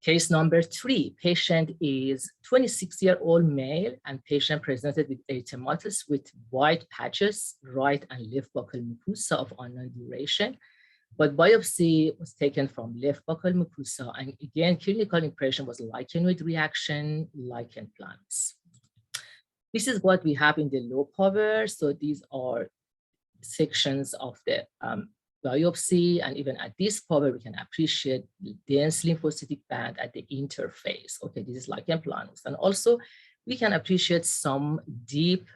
Case number 3, patient is 26-year-old male, and patient presented with erythematous with white patches, right and left buccal mucosa of unknown duration. But biopsy was taken from left buccal mucosa, and again, clinical impression was lichenoid reaction, lichen planus. This is what we have in the low power. So these are sections of the biopsy, and even at this power, we can appreciate the dense lymphocytic band at the interface. Okay, this is lichen planus. And also, we can appreciate some deep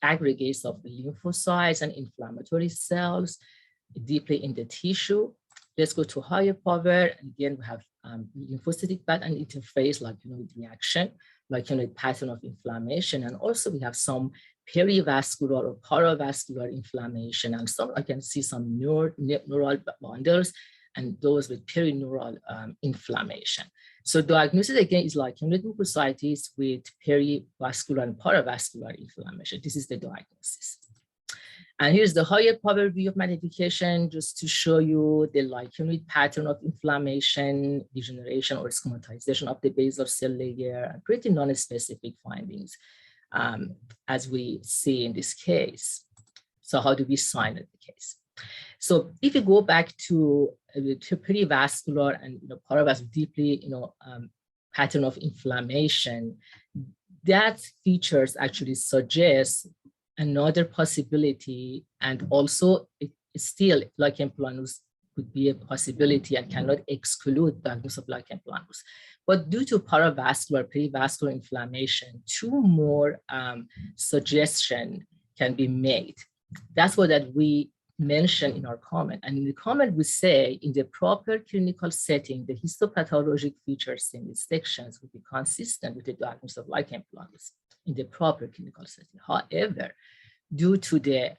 aggregates of lymphocytes and inflammatory cells deeply in the tissue. Let's go to higher power. Again, we have lymphocytic band and interface, lichenoid reaction, lichenoid pattern of inflammation. And also, we have some perivascular or paravascular inflammation, and some I can see some neural bundles and those with perineural inflammation. So diagnosis again is lichenoid mucositis with perivascular and paravascular inflammation. This is the diagnosis. And here's the higher power view of magnification, just to show you the lichenoid pattern of inflammation, degeneration or schematization of the basal cell layer, and pretty non-specific findings. as we see in this case. So how do we sign the case? So if you go back to perivascular and paravascular deeply, pattern of inflammation, that features actually suggest another possibility, and also it still lichen planus could be a possibility and cannot exclude diagnosis of lichen planus. But due to paravascular, perivascular inflammation, two more suggestions can be made. That's what that we mentioned in our comment. And in the comment, we say in the proper clinical setting, the histopathologic features in these sections would be consistent with the diagnosis of lichen planus in the proper clinical setting. However, due to the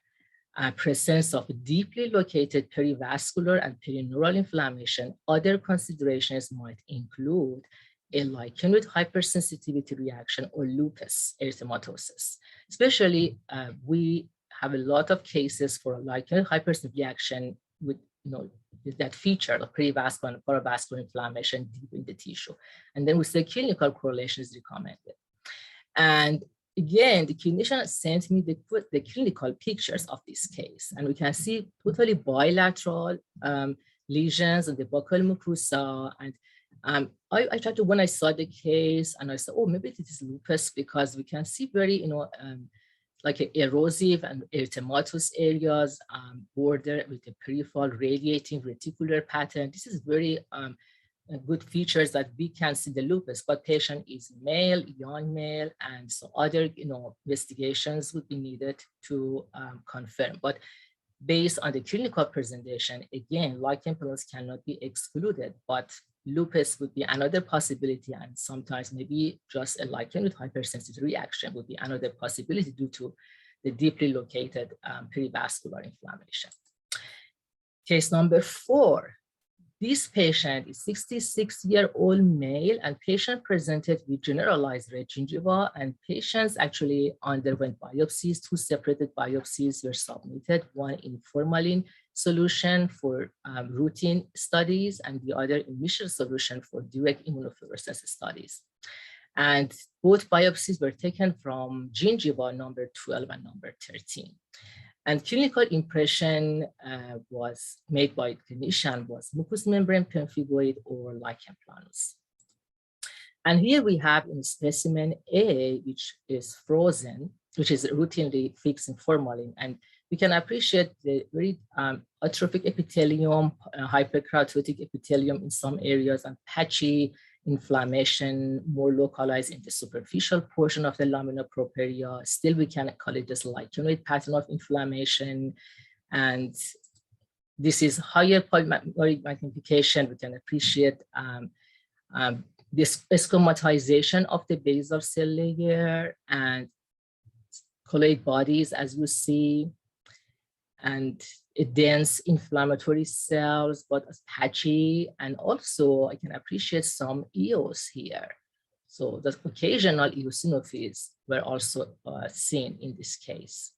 presence of deeply located perivascular and perineural inflammation, other considerations might include a lichenoid hypersensitivity reaction or lupus erythematosus. Especially, we have a lot of cases for lichenoid hypersensitivity reaction with, with that feature of perivascular and paravascular inflammation deep in the tissue. And then we say clinical correlation is recommended. And again, the clinician sent me the clinical pictures of this case, and we can see totally bilateral lesions on the buccal mucosa. And I tried to, when I saw the case, and I said, oh, maybe this is lupus, because we can see very, like erosive and erythematous areas, border with the peripheral radiating reticular pattern. This is very good features that we can see the lupus, but patient is male, young male, and so other investigations would be needed to confirm. But based on the clinical presentation, again, lichen planus cannot be excluded, but lupus would be another possibility, and sometimes maybe just a lichen with hypersensitivity reaction would be another possibility due to the deeply located perivascular inflammation. Case number 4. This patient is 66-year-old male, and patient presented with generalized red gingiva, and patients actually underwent biopsies. 2 separated biopsies were submitted, one in formalin solution for routine studies, and the other initial solution for direct immunofluorescence studies. And both biopsies were taken from gingiva number 12 and number 13. And clinical impression was made by clinician was mucous membrane pemphigoid or lichen planus. And here we have in specimen A, which is frozen, which is routinely fixed in formalin. And we can appreciate the very atrophic epithelium, hyperkeratotic epithelium in some areas, and patchy inflammation more localized in the superficial portion of the lamina propria. Still, we can call it this lichenoid pattern of inflammation. And this is higher polymorphic magnification. We can appreciate this squamatization of the basal cell layer and colloid bodies, as you see, and dense inflammatory cells, but patchy. And also I can appreciate some eos here. So the occasional eosinophils were also seen in this case.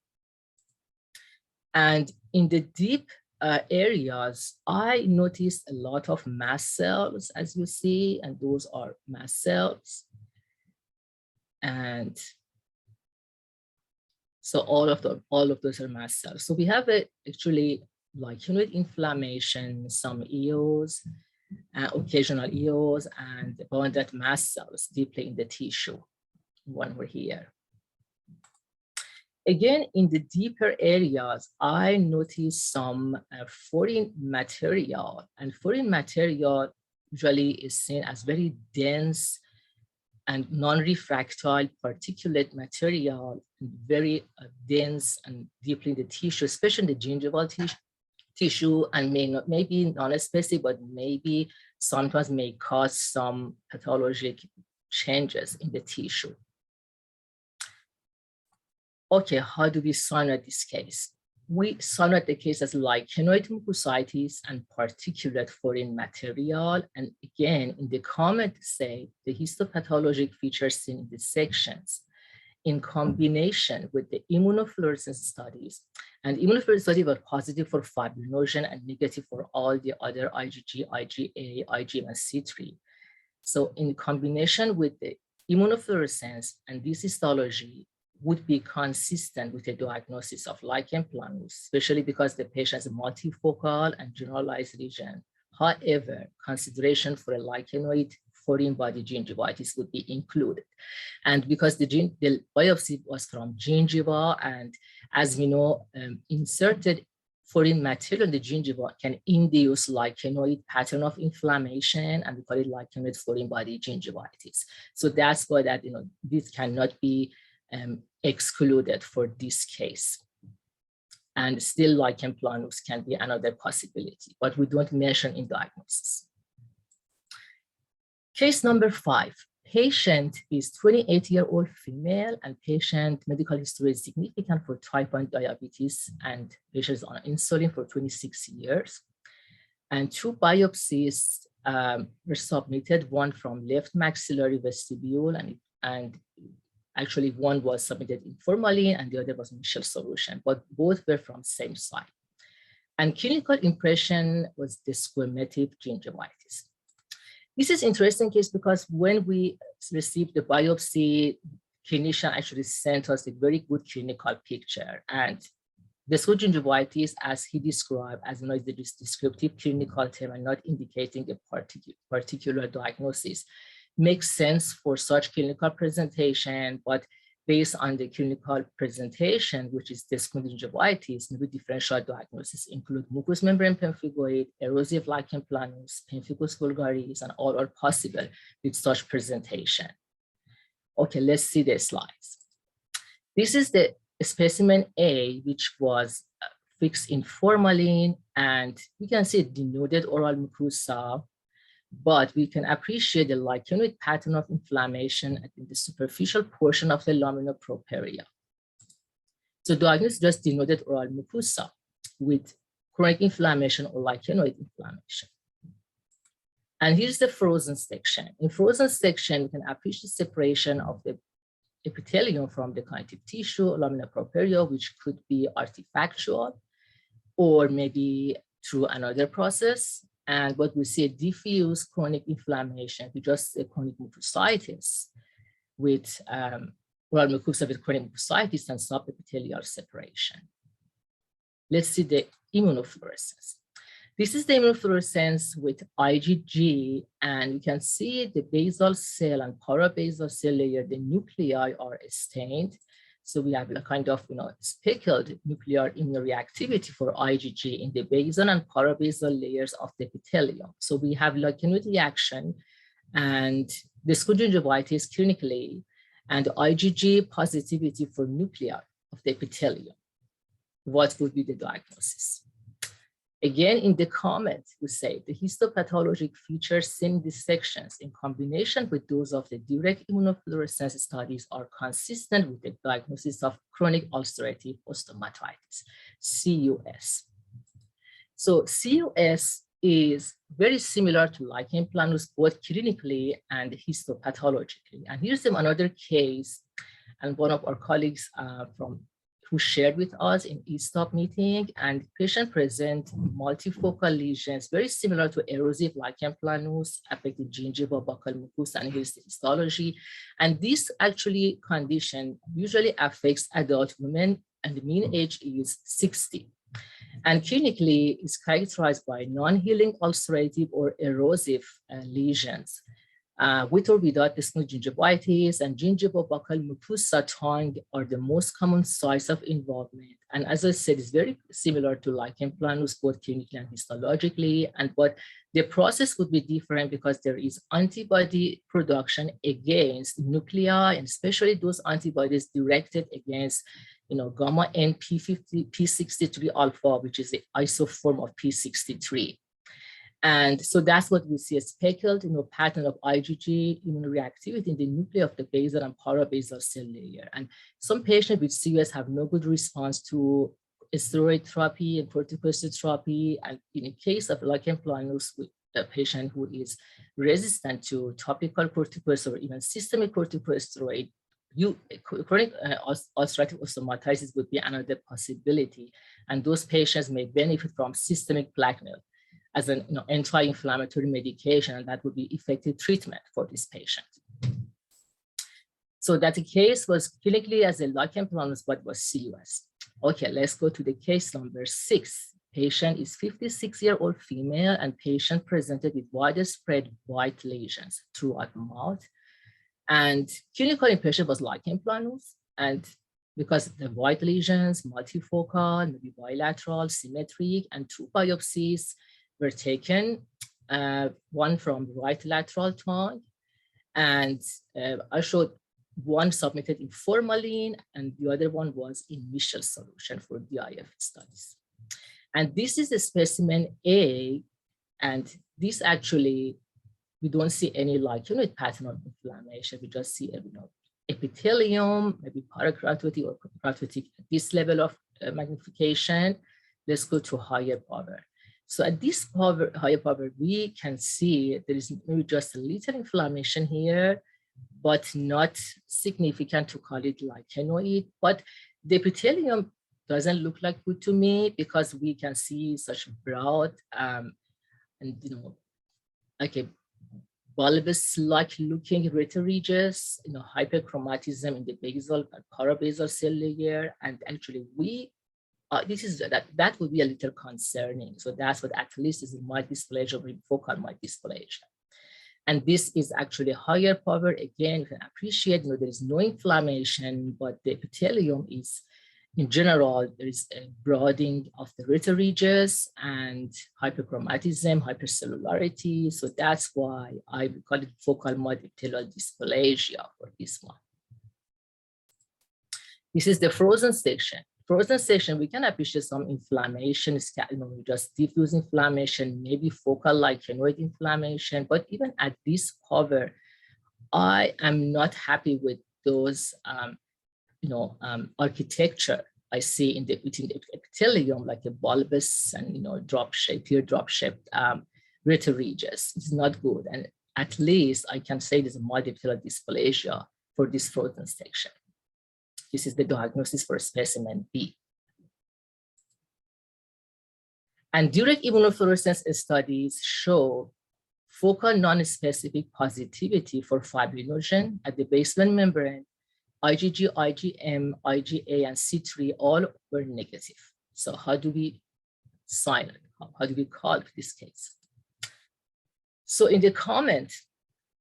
And in the deep areas, I noticed a lot of mast cells, as you see, and those are mast cells. And so all of those are mast cells. So we have actually lichenoid inflammation, some eos, occasional eos, and abundant mast cells deeply in the tissue. One were here. Again, in the deeper areas, I noticed some foreign material, and foreign material usually is seen as very dense and non-refractile particulate material, very dense and deeply in the tissue, especially in the gingival tissue, and maybe non-specific, but maybe sometimes may cause some pathologic changes in the tissue. Okay, how do we sonate this case? We sonate the case as lichenoid mucositis and particulate foreign material. And again, in the comment say the histopathologic features seen in the sections in combination with the immunofluorescence studies. And immunofluorescence studies were positive for fibrinogen and negative for all the other IgG, IgA, IgM, and C3. So in combination with the immunofluorescence and this histology, would be consistent with a diagnosis of lichen planus, especially because the patient is multifocal and generalized lesion. However, consideration for a lichenoid foreign body gingivitis would be included. And because the biopsy was from gingiva, and as we know, inserted foreign material in the gingiva can induce lichenoid pattern of inflammation, and we call it lichenoid foreign body gingivitis. So that's why that, this cannot be excluded for this case. And still lichen planus can be another possibility, but we don't mention in diagnosis. Case number 5. Patient is 28-year-old female, and patient medical history is significant for type 1 diabetes, and patient is on insulin for 26 years. And 2 biopsies were submitted, one from left maxillary vestibule, and actually one was submitted in formalin and the other was initial solution, but both were from same site. And clinical impression was the squamative gingivitis. This is interesting case because when we received the biopsy, clinician actually sent us a very good clinical picture. And the gingivitis, as he described, as is the descriptive clinical term and not indicating a particular diagnosis, makes sense for such clinical presentation, but based on the clinical presentation, which is descending gingivitis, maybe differential diagnosis include mucous membrane pemphigoid, erosive lichen planus, pemphigus vulgaris, and all are possible with such presentation. Okay, let's see the slides. This is the specimen A, which was fixed in formalin, and you can see denuded oral mucosa, but we can appreciate the lichenoid pattern of inflammation in the superficial portion of the lamina propria. So diagnosis just denuded oral mucosa with chronic inflammation or lichenoid inflammation. And here's the frozen section. In frozen section, we can appreciate separation of the epithelium from the connective tissue, lamina propria, which could be artifactual or maybe through another process. And what we see a diffuse chronic inflammation, we just say chronic mucositis with oral mucosa with chronic mucositis and subepithelial separation. Let's see the immunofluorescence. This is the immunofluorescence with IgG, and you can see the basal cell and parabasal cell layer, the nuclei are stained. So we have a kind of speckled nuclear immunoreactivity for IgG in the basal and parabasal layers of the epithelium. So we have lichenoid reaction and the gingivitis clinically, and IgG positivity for nuclei of the epithelium. What would be the diagnosis? Again, in the comment, we say the histopathologic features seen in these sections in combination with those of the direct immunofluorescence studies are consistent with the diagnosis of chronic ulcerative osteomatitis, CUS. So CUS is very similar to lichen planus, both clinically and histopathologically. And here's another case, and one of our colleagues who shared with us in ESTOP meeting, and patient present multifocal lesions, very similar to erosive lichen planus, affecting gingival buccal mucosa, and here's the histology. And this actually condition usually affects adult women, and the mean age is 60. And clinically is characterized by non-healing ulcerative or erosive lesions. With or without descending gingivitis, and gingival buccal mucosa tongue are the most common sites of involvement. And as I said, it's very similar to lichen planus, both clinically and histologically. But the process would be different because there is antibody production against nuclei, and especially those antibodies directed against gamma N P63 alpha, which is the isoform of P63. And so that's what we see, a speckled pattern of IgG immunoreactivity in the nuclei of the basal and parabasal cell layer. And some patients with CUS have no good response to steroid therapy and corticosteroid therapy. And in a case of lichen planus, with a patient who is resistant to topical corticosteroid or even systemic corticosteroid, chronic ulcerative osteomatitis would be another possibility. And those patients may benefit from systemic Plaquenil as an anti-inflammatory medication, and that would be effective treatment for this patient. So that the case was clinically as a lichen planus, but was CUS. Okay, let's go to the case number 6. Patient is 56-year-old female, and patient presented with widespread white lesions throughout mouth. And clinical impression was lichen planus. And because the white lesions, multifocal, maybe bilateral, symmetric, and 2 biopsies were taken, one from right lateral tongue. And I showed one submitted in formalin, and the other one was in Michel solution for DIF studies. And this is the specimen A, and this actually, we don't see any lichenoid pattern of inflammation. We just see epithelium, maybe parakeratotic or keratotic at this level of magnification. Let's go to higher power. So at this higher power, we can see there is maybe just a little inflammation here, but not significant to call it lichenoid. But the epithelium doesn't look like good to me because we can see such broad and like a bulbous-like looking retiridges, hyperchromatism in the basal and parabasal cell layer, and actually that would be a little concerning. So that's what at least is mild dysplasia or focal mild dysplasia. And this is actually higher power. Again, you can appreciate, there is no inflammation, but the epithelium is, in general, there is a broadening of the retiridges and hyperchromatism, hypercellularity. So that's why I would call it focal mild epithelial dysplasia for this one. This is the frozen section. Frozen section, we can appreciate some inflammation, just diffuse inflammation, maybe focal lichenoid inflammation. But even at this cover, I am not happy with those architecture I see within the epithelium, like a bulbous and teardrop-shaped retiridges. It's not good, and at least I can say there's a mild epithelial dysplasia for this frozen section. This is the diagnosis for specimen B. And direct immunofluorescence studies show focal non-specific positivity for fibrinogen at the basement membrane. IgG, IgM, IgA, and C3 all were negative. So how do we sign it? How do we call this case? So in the comment,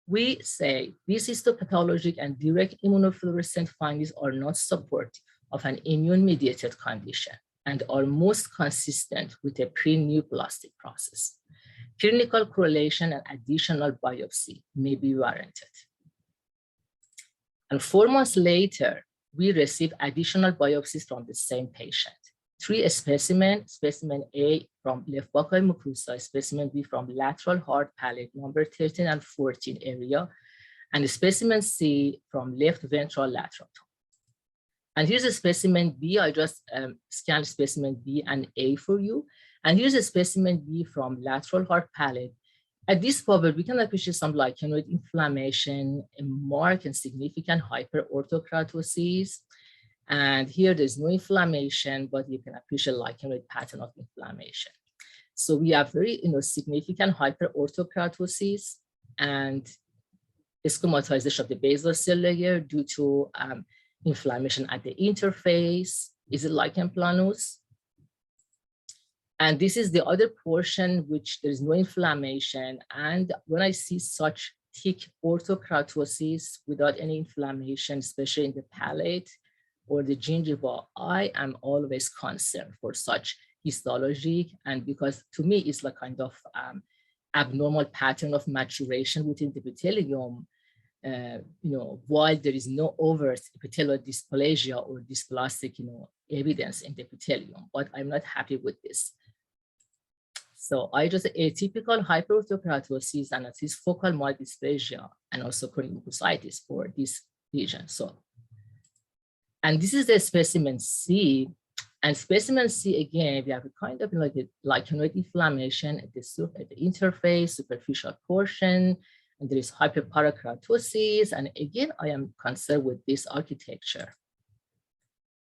we say this histopathologic and direct immunofluorescent findings are not supportive of an immune-mediated condition and are most consistent with a pre-neoplastic process. Clinical correlation and additional biopsy may be warranted. And 4 months later, we received additional biopsies from the same patient. 3 specimens, specimen A from left buccal mucosa, specimen B from lateral hard palate, number 13 and 14 area, and specimen C from left ventral lateral tongue. And here's a specimen B. I just scanned specimen B and A for you. And here's a specimen B from lateral hard palate. At this power, we can appreciate some lichenoid inflammation, a marked and significant hyperorthokeratosis. And here there's no inflammation, but you can appreciate lichenoid pattern of inflammation. So we have very significant hyperorthokeratosis and squamatization of the basal cell layer due to inflammation at the interface. Is it lichen planus? And this is the other portion which there is no inflammation. And when I see such thick orthokeratosis without any inflammation, especially in the palate or the gingiva, I am always concerned for such histology. And because to me, it's like kind of abnormal pattern of maturation within the epithelium, while there is no overt epithelial dysplasia or dysplastic, evidence in the epithelium, but I'm not happy with this. So I just atypical hyperorthokeratosis and at least focal mild dysplasia and also chronic mucositis for this lesion. So, and this is the specimen C. And specimen C, again, we have a kind of like a lichenoid inflammation at the interface, superficial portion, and there is hyperparakeratosis. And again, I am concerned with this architecture.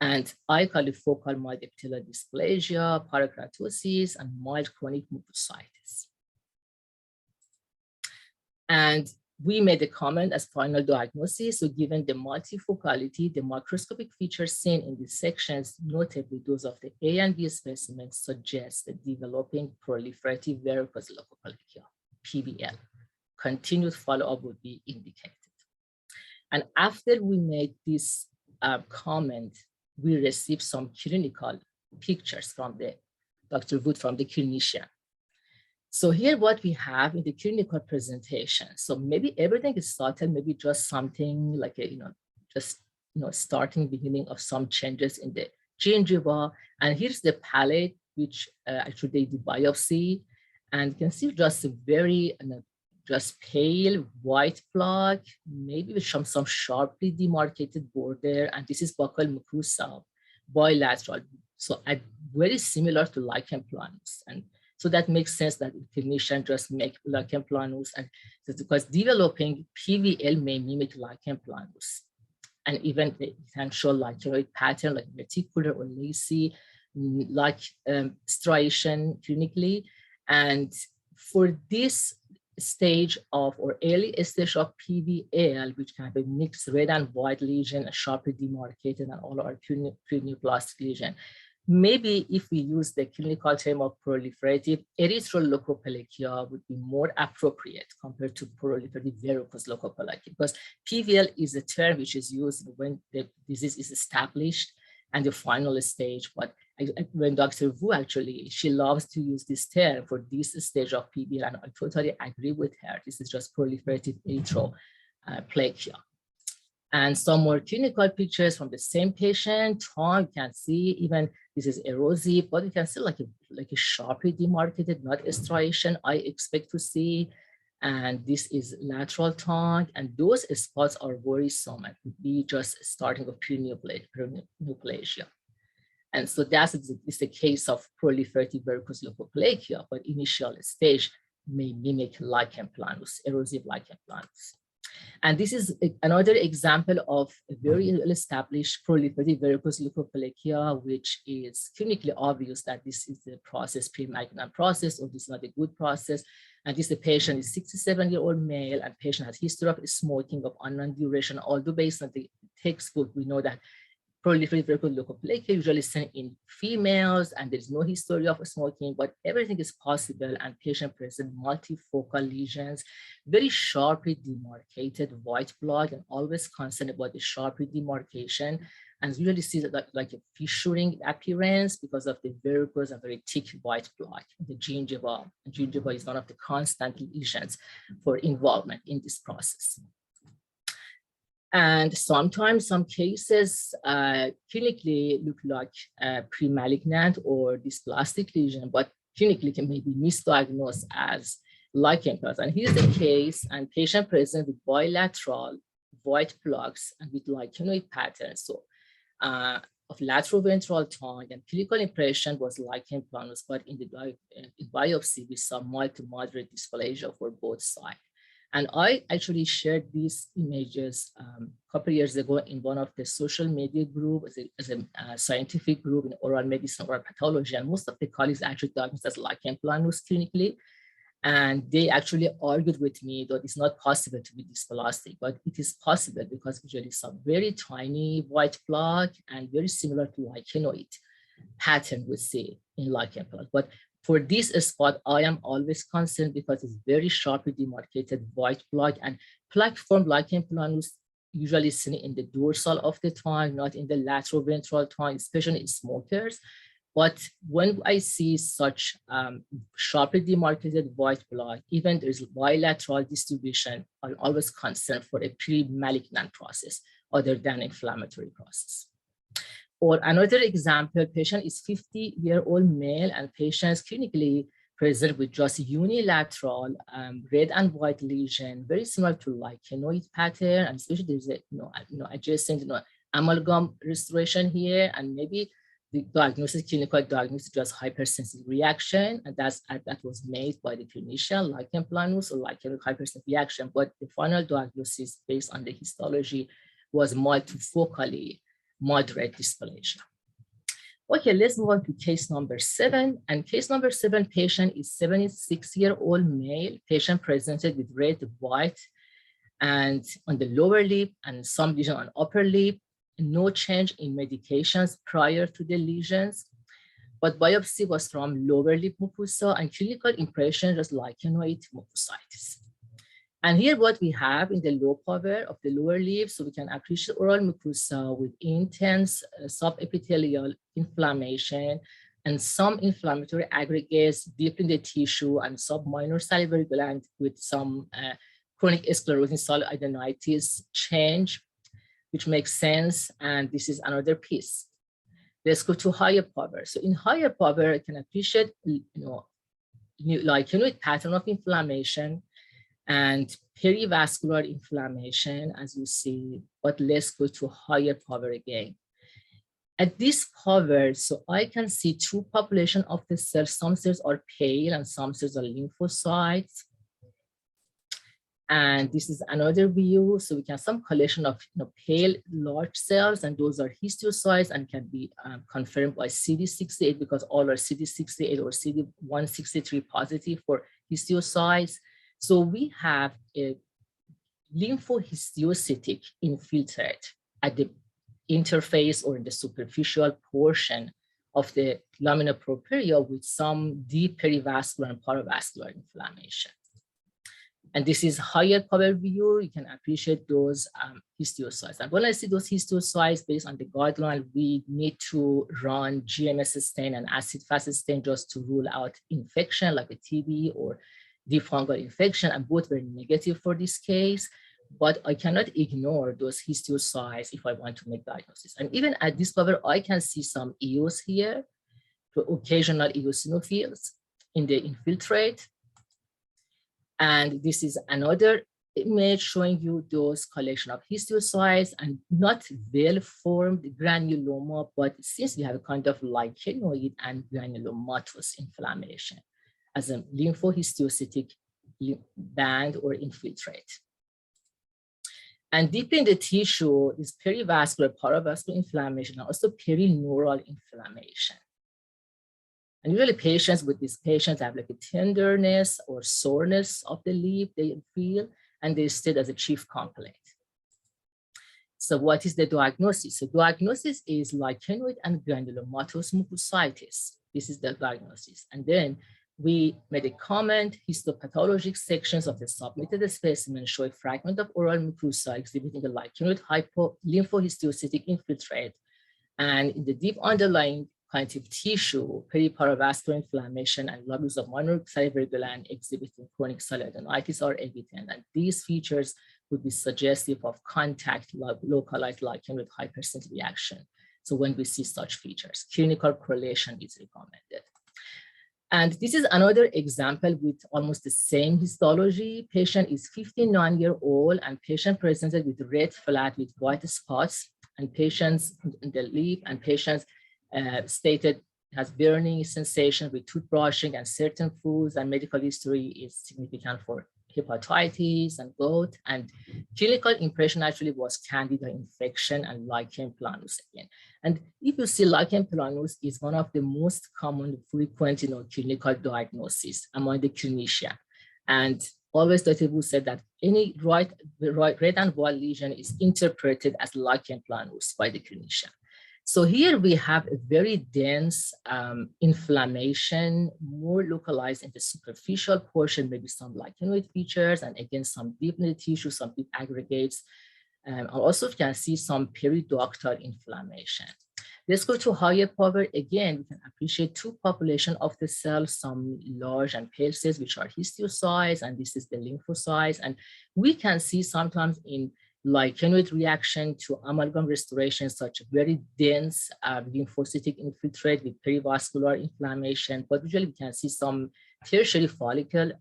And I call it focal mild epithelial dysplasia, parakeratosis, and mild chronic mucositis. And we made a comment as final diagnosis. So given the multifocality, the microscopic features seen in these sections, notably those of the A and B specimens, suggest that developing proliferative varicose leukoplakia, PVL. Continued follow-up would be indicated. And after we made this comment, we received some clinical pictures from Dr. Wood, from the clinician. So here what we have in the clinical presentation. So maybe everything is started, maybe just something like a, starting beginning of some changes in the gingiva. And here's the palate, which actually they did biopsy. And you can see just a very, just pale white plaque, maybe with some sharply demarcated border. And this is buccal mucosa, bilateral. So very similar to lichen planus. And so that makes sense that the clinician just make lichen planus, and because developing PVL may mimic lichen planus. And even it can show lichenoid pattern like reticular or lacy, like striation clinically. And for this stage of, or early stage of PVL, which can be mixed red and white lesion, sharply demarcated, and all our pre-neoplastic lesion, maybe if we use the clinical term of proliferative erythroleukoplakia would be more appropriate compared to proliferative varicose leukoplakia, because PVL is a term which is used when the disease is established and the final stage. But when Dr. Wu actually, she loves to use this term for this stage of PVL, and I totally agree with her. This is just proliferative erythroplakia. And some more clinical pictures from the same patient. You can see even this is erosive, but you can see like a sharply demarcated, not a striation I expect to see. And this is lateral tongue, and those spots are worrisome and could be just starting of neoplasia. And so that's the case of proliferative varicose leukoplakia, but initial stage may mimic lichen planus, erosive lichen planus. And this is another example of a very well-established proliferative varicose leukoplakia, which is clinically obvious that this is the process, pre-malignant process, or this is not a good process. And this, the patient is 67-year-old male, and patient has history of smoking of unknown duration, although based on the textbook, we know that proliferative varicose leukoplakia usually seen in females, and there's no history of smoking, but everything is possible, and patient present multifocal lesions, very sharply demarcated white blood, and always concerned about the sharply demarcation, and usually see that like a fissuring appearance because of the varicose and very thick white blood. The gingiva, is one of the constant lesions for involvement in this process. And sometimes some cases clinically look like pre-malignant or dysplastic lesion, but clinically can maybe misdiagnosed as lichen planus. And here's the case, and patient present with bilateral white plaques and with lichenoid pattern. So of lateral ventral tongue, and clinical impression was lichen planus, but in the biopsy we saw mild to moderate dysplasia for both sides. And I actually shared these images a couple of years ago in one of the social media group as a scientific group in oral medicine or pathology. And most of the colleagues actually diagnosed as lichen planus clinically. And they actually argued with me that it's not possible to be dysplastic, but it is possible because usually some very tiny white plaque and very similar to lichenoid pattern we see in lichen planus. But for this spot, I am always concerned because it's very sharply demarcated white plaque, and plaque formed lichen planus usually seen in the dorsal of the tongue, not in the lateral ventral tongue, especially in smokers. But when I see such sharply demarcated white plaque, even there's bilateral distribution, I'm always concerned for a pre-malignant process other than inflammatory process. Or another example, patient is 50-year-old male, and patient is clinically present with just unilateral red and white lesion, very similar to lichenoid pattern, and especially there's a adjacent amalgam restoration here, and maybe the diagnosis, clinical diagnosis, just hypersensitive reaction, and that was made by the clinician, lichen planus or lichenoid hypersensitive reaction, but the final diagnosis based on the histology was multifocally moderate dysplasia. Okay, let's move on to case number 7. And case number 7, patient is 76-year-old male. Patient presented with red, white, And on the lower lip and some lesion on upper lip, no change in medications prior to the lesions, but biopsy was from lower lip mucosa and clinical impression was lichenoid mucositis. And here what we have in the low power of the lower lip, so we can appreciate oral mucosa with intense subepithelial inflammation and some inflammatory aggregates deep in the tissue and subminor salivary gland with some chronic sclerosing solidinitis change, which makes sense. And this is another piece. Let's go to higher power. So in higher power, I can appreciate, lichenoid pattern of inflammation and perivascular inflammation, as you see, but let's go to higher power again. At this power, so I can see two populations of the cells. Some cells are pale and some cells are lymphocytes. And this is another view. So we can some collection of pale large cells, and those are histiocytes and can be confirmed by CD68 because all are CD68 or CD163 positive for histiocytes. So we have a lymphohistiocytic infiltrate at the interface or in the superficial portion of the lamina propria with some deep perivascular and paravascular inflammation. And this is higher power view. You can appreciate those histiocytes. And when I see those histiocytes based on the guideline, we need to run GMS stain and acid-fast stain just to rule out infection like a TB or deep fungal infection, and both were negative for this case. But I cannot ignore those histiocytes if I want to make diagnosis. And even at this level, I can see some eos here, occasional eosinophils in the infiltrate. And this is another image showing you those collection of histiocytes and not well-formed granuloma, but since we have a kind of lichenoid and granulomatous inflammation as a lymphohistiocytic band or infiltrate. And deep in the tissue is perivascular, paravascular inflammation, and also perineural inflammation. And usually patients with these patients have like a tenderness or soreness of the lip they feel, and they state as a chief complaint. So what is the diagnosis? So diagnosis is lichenoid and granulomatous mucositis. This is the diagnosis. And then we made a comment, histopathologic sections of the submitted specimen show a fragment of oral mucosa exhibiting a lichenoid lymphohistiocytic infiltrate. And in the deep underlying connective tissue, periparavascular inflammation and lobules of minor salivary gland exhibiting chronic solidinitis are evident. And these features would be suggestive of contact localized lichenoid hypersensitivity reaction. So when we see such features, clinical correlation is recommended. And this is another example with almost the same histology. Patient is 59-year-old and patient presented with red flat with white spots, and patients in the lip, and patients stated has burning sensation with toothbrushing and certain foods, and medical history is significant for hepatitis and gout, and clinical impression actually was candida infection and lichen planus again. And if you see lichen planus is one of the most common frequent clinical diagnosis among the clinician. And always Dr. Wu said that any red and white lesion is interpreted as lichen planus by the clinician. So here we have a very dense inflammation, more localized in the superficial portion, maybe some lichenoid features, and again, some deep in the tissue, some deep aggregates. Also, you can see some periductal inflammation. Let's go to higher power. Again, we can appreciate two populations of the cells, some large and pale cells, which are histiocytes, and this is the lymphocytes. And we can see sometimes in lichenoid reaction to amalgam restoration, such very dense lymphocytic infiltrate with perivascular inflammation, but usually we can see some tertiary follicle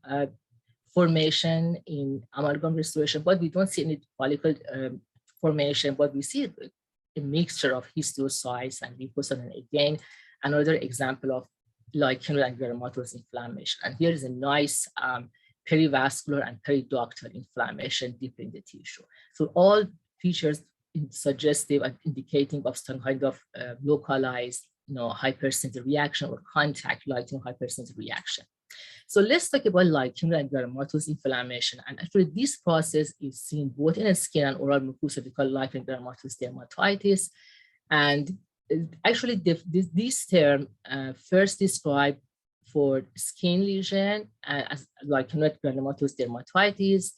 formation in amalgam restoration, but we don't see any follicle formation, but we see a mixture of histiocytes and lymphocytes, and again, another example of lichenoid and granulomatous inflammation. And here is a nice perivascular and periductal inflammation deep in the tissue. So all features suggestive and indicating of some kind of localized hypersensitive reaction or contact lighting hypersensitive reaction. So let's talk about lichenoid and granulomatous inflammation. And actually this process is seen both in skin and oral mucosa. We call lichenoid granulomatous dermatitis. And actually this term first described for skin lesion as lichenoid granulomatous dermatitis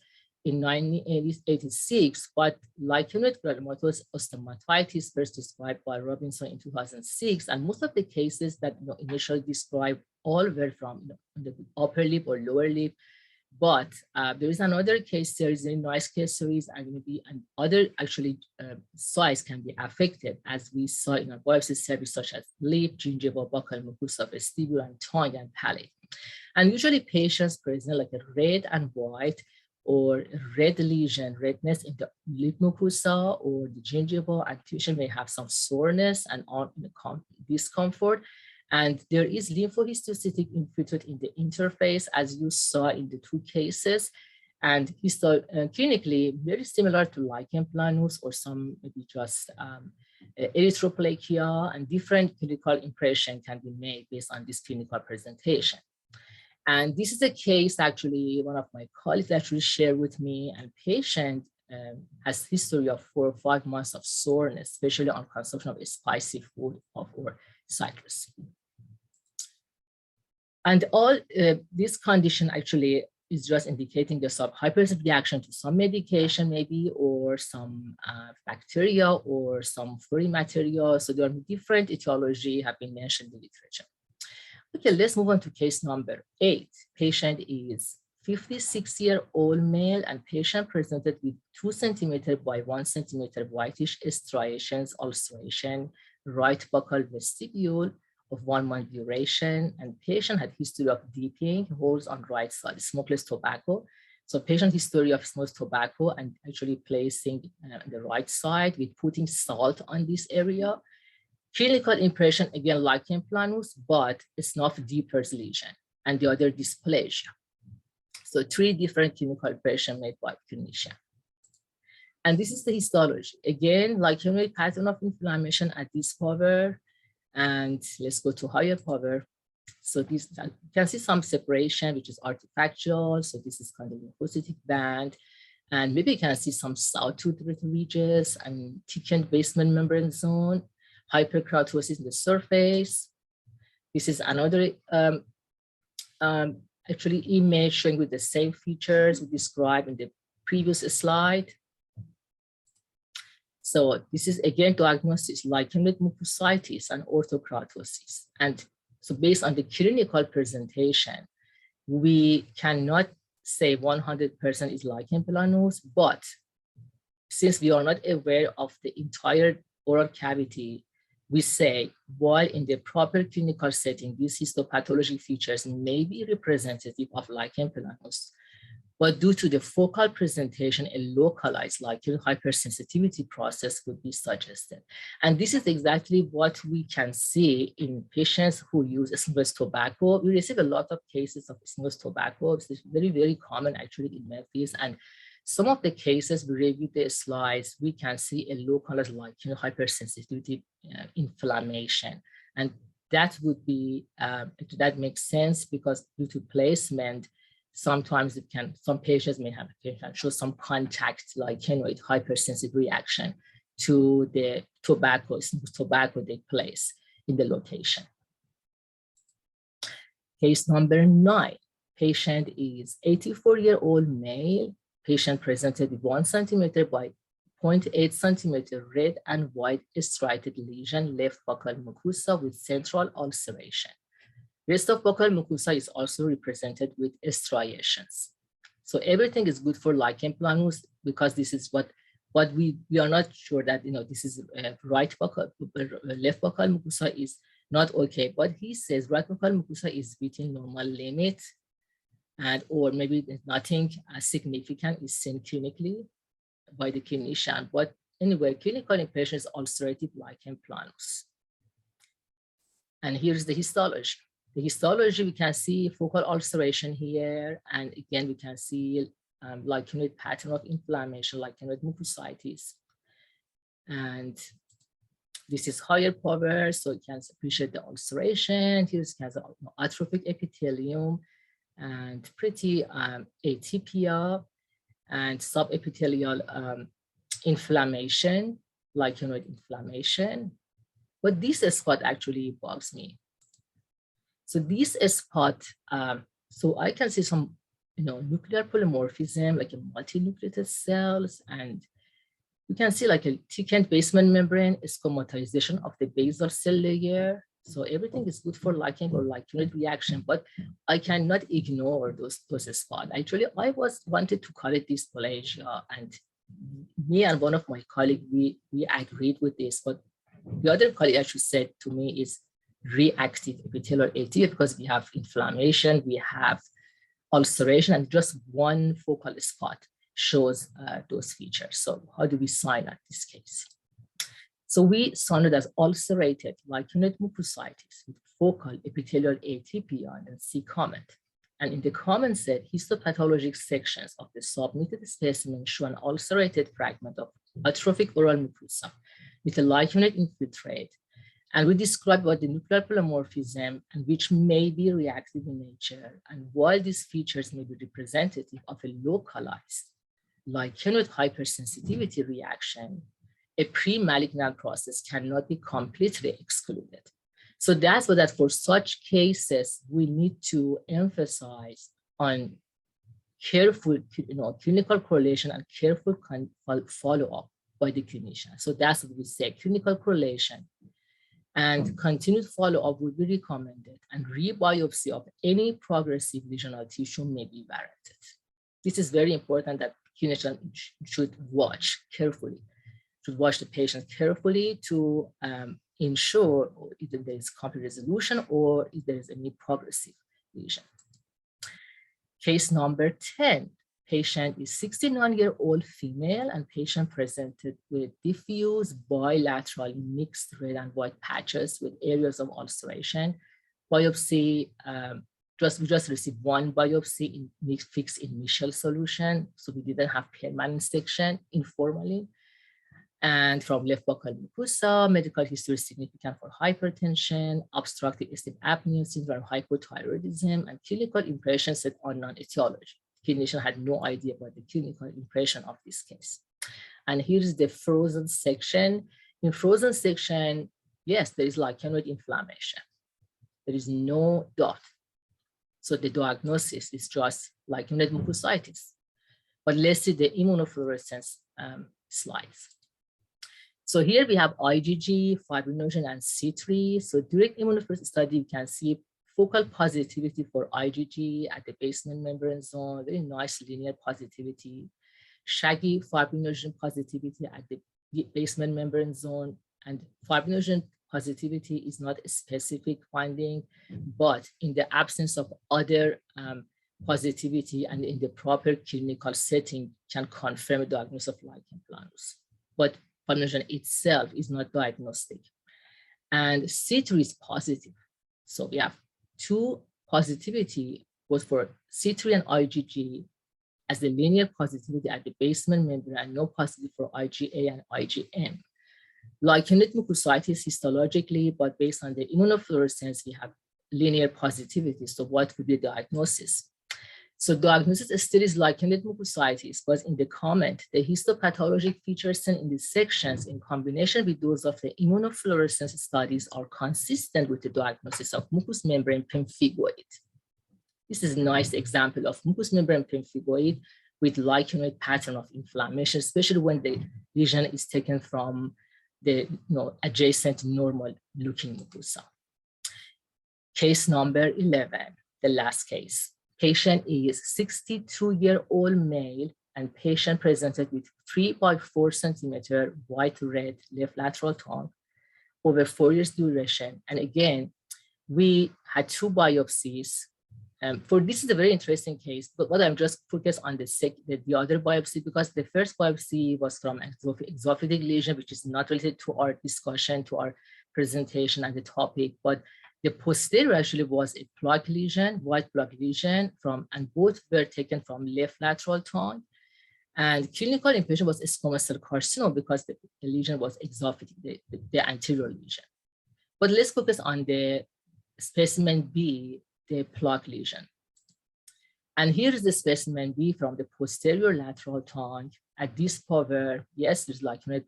in 1986, but lichenoid granulomatous osteomatitis first described by Robinson in 2006. And most of the cases that initially described all were from the upper lip or lower lip. But there is another case series, a nice case series, and maybe other actually size can be affected, as we saw in our biopsy series, such as lip, gingival, buccal mucosa, vestibule, and tongue and palate. And usually patients present like a red and white or red lesion, redness in the lip mucosa or the gingival, and patient may have some soreness and discomfort. And there is lymphohistiocytic infiltrate in the interface, as you saw in the two cases. And clinically, very similar to lichen planus or some maybe just erythroplakia, and different clinical impression can be made based on this clinical presentation. And this is a case actually one of my colleagues actually shared with me, and patient has history of 4 or 5 months of soreness, especially on consumption of spicy food or citrus. And all this condition actually is just indicating the hypersensitive reaction to some medication maybe, or some bacteria or some foreign material. So there are different etiology have been mentioned in the literature. Okay, let's move on to case number 8. Patient is 56-year-old male, and patient presented with 2 centimeter by 1 centimeter whitish striations, ulceration, right buccal vestibule of 1 month duration, and patient had history of dipping holes on right side, smokeless tobacco. So patient history of smokeless tobacco and actually placing the right side with putting salt on this area. Clinical impression, again, lichen planus, but it's not deeper lesion, and the other dysplasia. So 3 different clinical impression made by clinician. And this is the histology. Again, lichenoid pattern of inflammation at this power. And let's go to higher power. So this, you can see some separation, which is artifactual. So this is kind of lymphocytic band. And maybe you can see some sawtooth ridges and thickened basement membrane zone, hyperkeratosis in the surface. This is another actually image showing with the same features we described in the previous slide. So this is again diagnosis lichenoid mucositis and orthokeratosis. And so based on the clinical presentation, we cannot say 100% is lichen planus, but since we are not aware of the entire oral cavity, we say, while in the proper clinical setting, these histopathologic features may be representative of lichen planus, but due to the focal presentation, a localized lichen hypersensitivity process would be suggested. And this is exactly what we can see in patients who use smokeless tobacco. We receive a lot of cases of smokeless tobacco. It's very, very common actually in Memphis. And some of the cases, we review the slides, we can see a localized lichen hypersensitivity inflammation. And that would be, that makes sense because due to placement, sometimes some patients may have show some contact lichenoid hypersensitive reaction to the tobacco they place in the location. Case number 9, patient is 84-year-old male. Patient presented with 1 centimeter by 0.8 centimeter red and white striated lesion, left buccal mucosa with central ulceration. Rest of buccal mucosa is also represented with striations. So everything is good for lichen planus because this is what we are not sure that this is right buccal, left buccal mucosa is not okay. But he says right buccal mucosa is within normal limit, and or maybe nothing significant is seen clinically by the clinician. But anyway, clinical impression is ulcerative lichen planus. And here's the histology. The histology, we can see focal ulceration here. And again, we can see lichenoid pattern of inflammation, lichenoid mucositis. And this is higher power, so you can appreciate the ulceration. Here's can atrophic epithelium. and pretty atypia and subepithelial inflammation, lichenoid inflammation. But this spot actually bugs me. So this spot, so I can see some, nuclear polymorphism, like a multinucleated cells, and you can see like a thickened basement membrane, squamatization of the basal cell layer. So everything is good for lichen or lichenoid reaction, but I cannot ignore those spots. Actually, I wanted to call it dysplasia, and me and one of my colleagues, we agreed with this, but the other colleague actually said to me is reactive epithelial atopia because we have inflammation, we have ulceration, and just one focal spot shows those features. So how do we sign at this case? So we signed it as ulcerated lichenoid mucositis with focal epithelial atypia and then see comment. And in the comment set, histopathologic sections of the submitted specimen show an ulcerated fragment of atrophic oral mucosa with a lichenoid infiltrate. And we described what the nuclear polymorphism and which may be reactive in nature. And while these features may be representative of a localized lichenoid hypersensitivity reaction, a pre-malignant process cannot be completely excluded. So that's what for such cases, we need to emphasize on careful clinical correlation and careful follow-up by the clinician. So that's what we say, clinical correlation and continued follow-up would be recommended, and rebiopsy of any progressive lesional tissue may be warranted. This is very important that clinicians should watch carefully, should watch the patient carefully to ensure either there is complete resolution or if there is any progressive lesion. Case number 10. Patient is 69-year-old female, and patient presented with diffuse bilateral mixed red and white patches with areas of ulceration. Biopsy, we just received one biopsy in fixed initial solution, so we didn't have permanent section informally. And from left buccal mucosa, medical history is significant for hypertension, obstructive sleep apnea syndrome, hypothyroidism, and clinical impression set unknown etiology. Clinician had no idea about the clinical impression of this case. And here's the frozen section. In frozen section, yes, there is lichenoid inflammation. There is no doubt. So the diagnosis is just lichenoid mucositis. But let's see the immunofluorescence slides. So here we have IgG, fibrinogen, and C3. So during immunofluorescence study, you can see focal positivity for IgG at the basement membrane zone, very nice linear positivity, shaggy fibrinogen positivity at the basement membrane zone, and fibrinogen positivity is not a specific finding, but in the absence of other positivity and in the proper clinical setting can confirm a diagnosis of lichen planus. But fibrinogen itself is not diagnostic. And C3 is positive. So we have two positivity both for C3 and IgG as the linear positivity at the basement membrane and no positive for IgA and IgM. Lichenoid mucositis histologically, but based on the immunofluorescence, we have linear positivity. So what would be the diagnosis? So diagnosis still is lichenoid mucositis, but in the comment, the histopathologic features in these sections in combination with those of the immunofluorescence studies are consistent with the diagnosis of mucous membrane pemphigoid. This is a nice example of mucous membrane pemphigoid with lichenoid pattern of inflammation, especially when the lesion is taken from the adjacent normal looking mucosa. Case number 11, the last case. Patient is 62-year-old male, and patient presented with 3 by 4 centimeter white red left lateral tongue over 4 years duration. And again, we had 2 biopsies. For this is a very interesting case, but what I'm just focused on the other biopsy, because the first biopsy was from exophageal lesion, which is not related to our discussion, to our presentation and the topic, but the posterior actually was a plug lesion, white plug lesion and both were taken from left lateral tongue. And clinical impression was a squamous cell carcinoma because the lesion was exophageal, the anterior lesion. But let's focus on the specimen B, the plug lesion. And here is the specimen B from the posterior lateral tongue. At this power, yes, there's lichenoid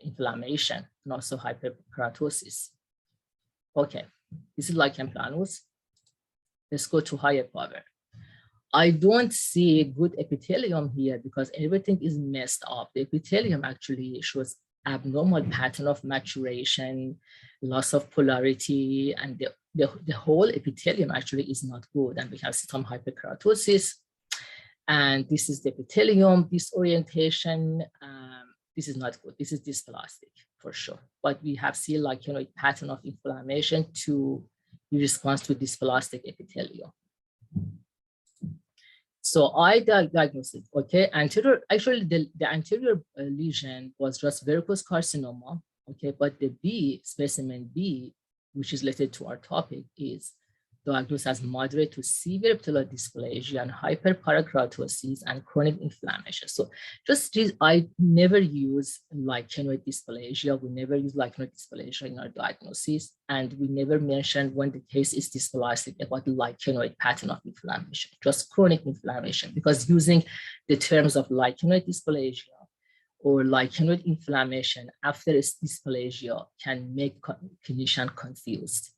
inflammation and also hyperkeratosis. Okay, this is lichen planus. Let's go to higher power. I don't see good epithelium here because everything is messed up. The epithelium actually shows abnormal pattern of maturation, loss of polarity, and the whole epithelium actually is not good. And we have some hyperkeratosis. And this is the epithelium disorientation. This is not good. This is dysplastic for sure. But we have seen lichenoid pattern of inflammation to response to dysplastic epithelium. So I diagnosed it, okay? Actually, the anterior lesion was just verrucous carcinoma, okay? But the B, specimen B, which is related to our topic, is diagnosed as moderate to severe epithelial dysplasia and hyperparakeratosis and chronic inflammation. So just this, I never use lichenoid dysplasia. We never use lichenoid dysplasia in our diagnosis. And we never mention when the case is dysplastic about lichenoid pattern of inflammation, just chronic inflammation, because using the terms of lichenoid dysplasia or lichenoid inflammation after dysplasia can make clinician confused.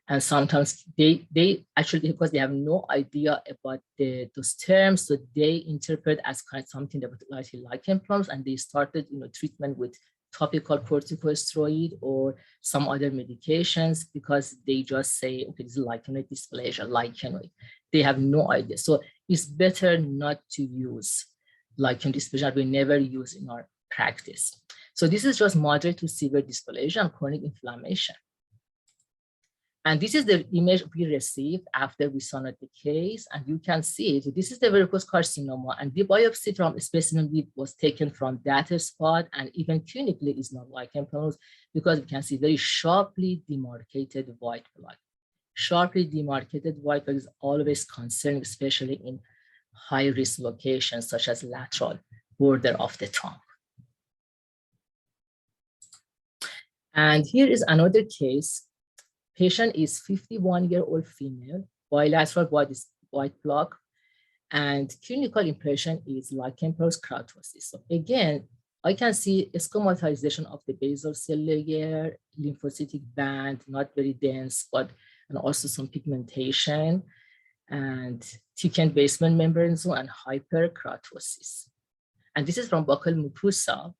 And sometimes they actually, because they have no idea about those terms, so they interpret as kind of something that would like lichen planus, and they started treatment with topical corticosteroid or some other medications because they just say, okay, this is lichenoid dysplasia, lichenoid. They have no idea. So it's better not to use lichenoid dysplasia. We never use in our practice. So this is just moderate to severe dysplasia and chronic inflammation. And this is the image we received after we sonoed the case, and you can see it. This is the verrucous carcinoma, and the biopsy from specimen B was taken from that spot, and even clinically is not lichen planus because we can see very sharply demarcated white blood. Sharply demarcated white blood is always concerning, especially in high-risk locations such as lateral border of the tongue. And here is another case. Patient is 51-year-old female, bilateral white plaque, and clinical impression is lichen planus keratosis. So again, I can see squamatization of the basal cell layer, lymphocytic band, not very dense, and also some pigmentation, and thickened basement membrane zone, and hyperkeratosis. And this is from buccal mucosa,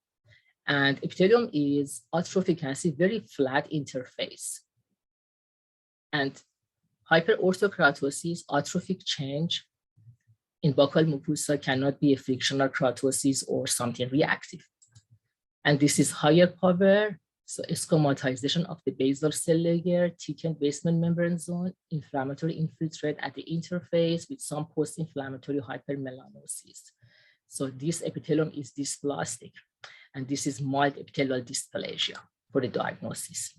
and epithelium is atrophic, you can see very flat interface. And hyperorthokeratosis, atrophic change in buccal mucosa cannot be a frictional keratosis or something reactive. And this is higher power, so squamatization of the basal cell layer, thickened basement membrane zone, inflammatory infiltrate at the interface with some post-inflammatory hypermelanosis. So this epithelium is dysplastic, and this is mild epithelial dysplasia for the diagnosis,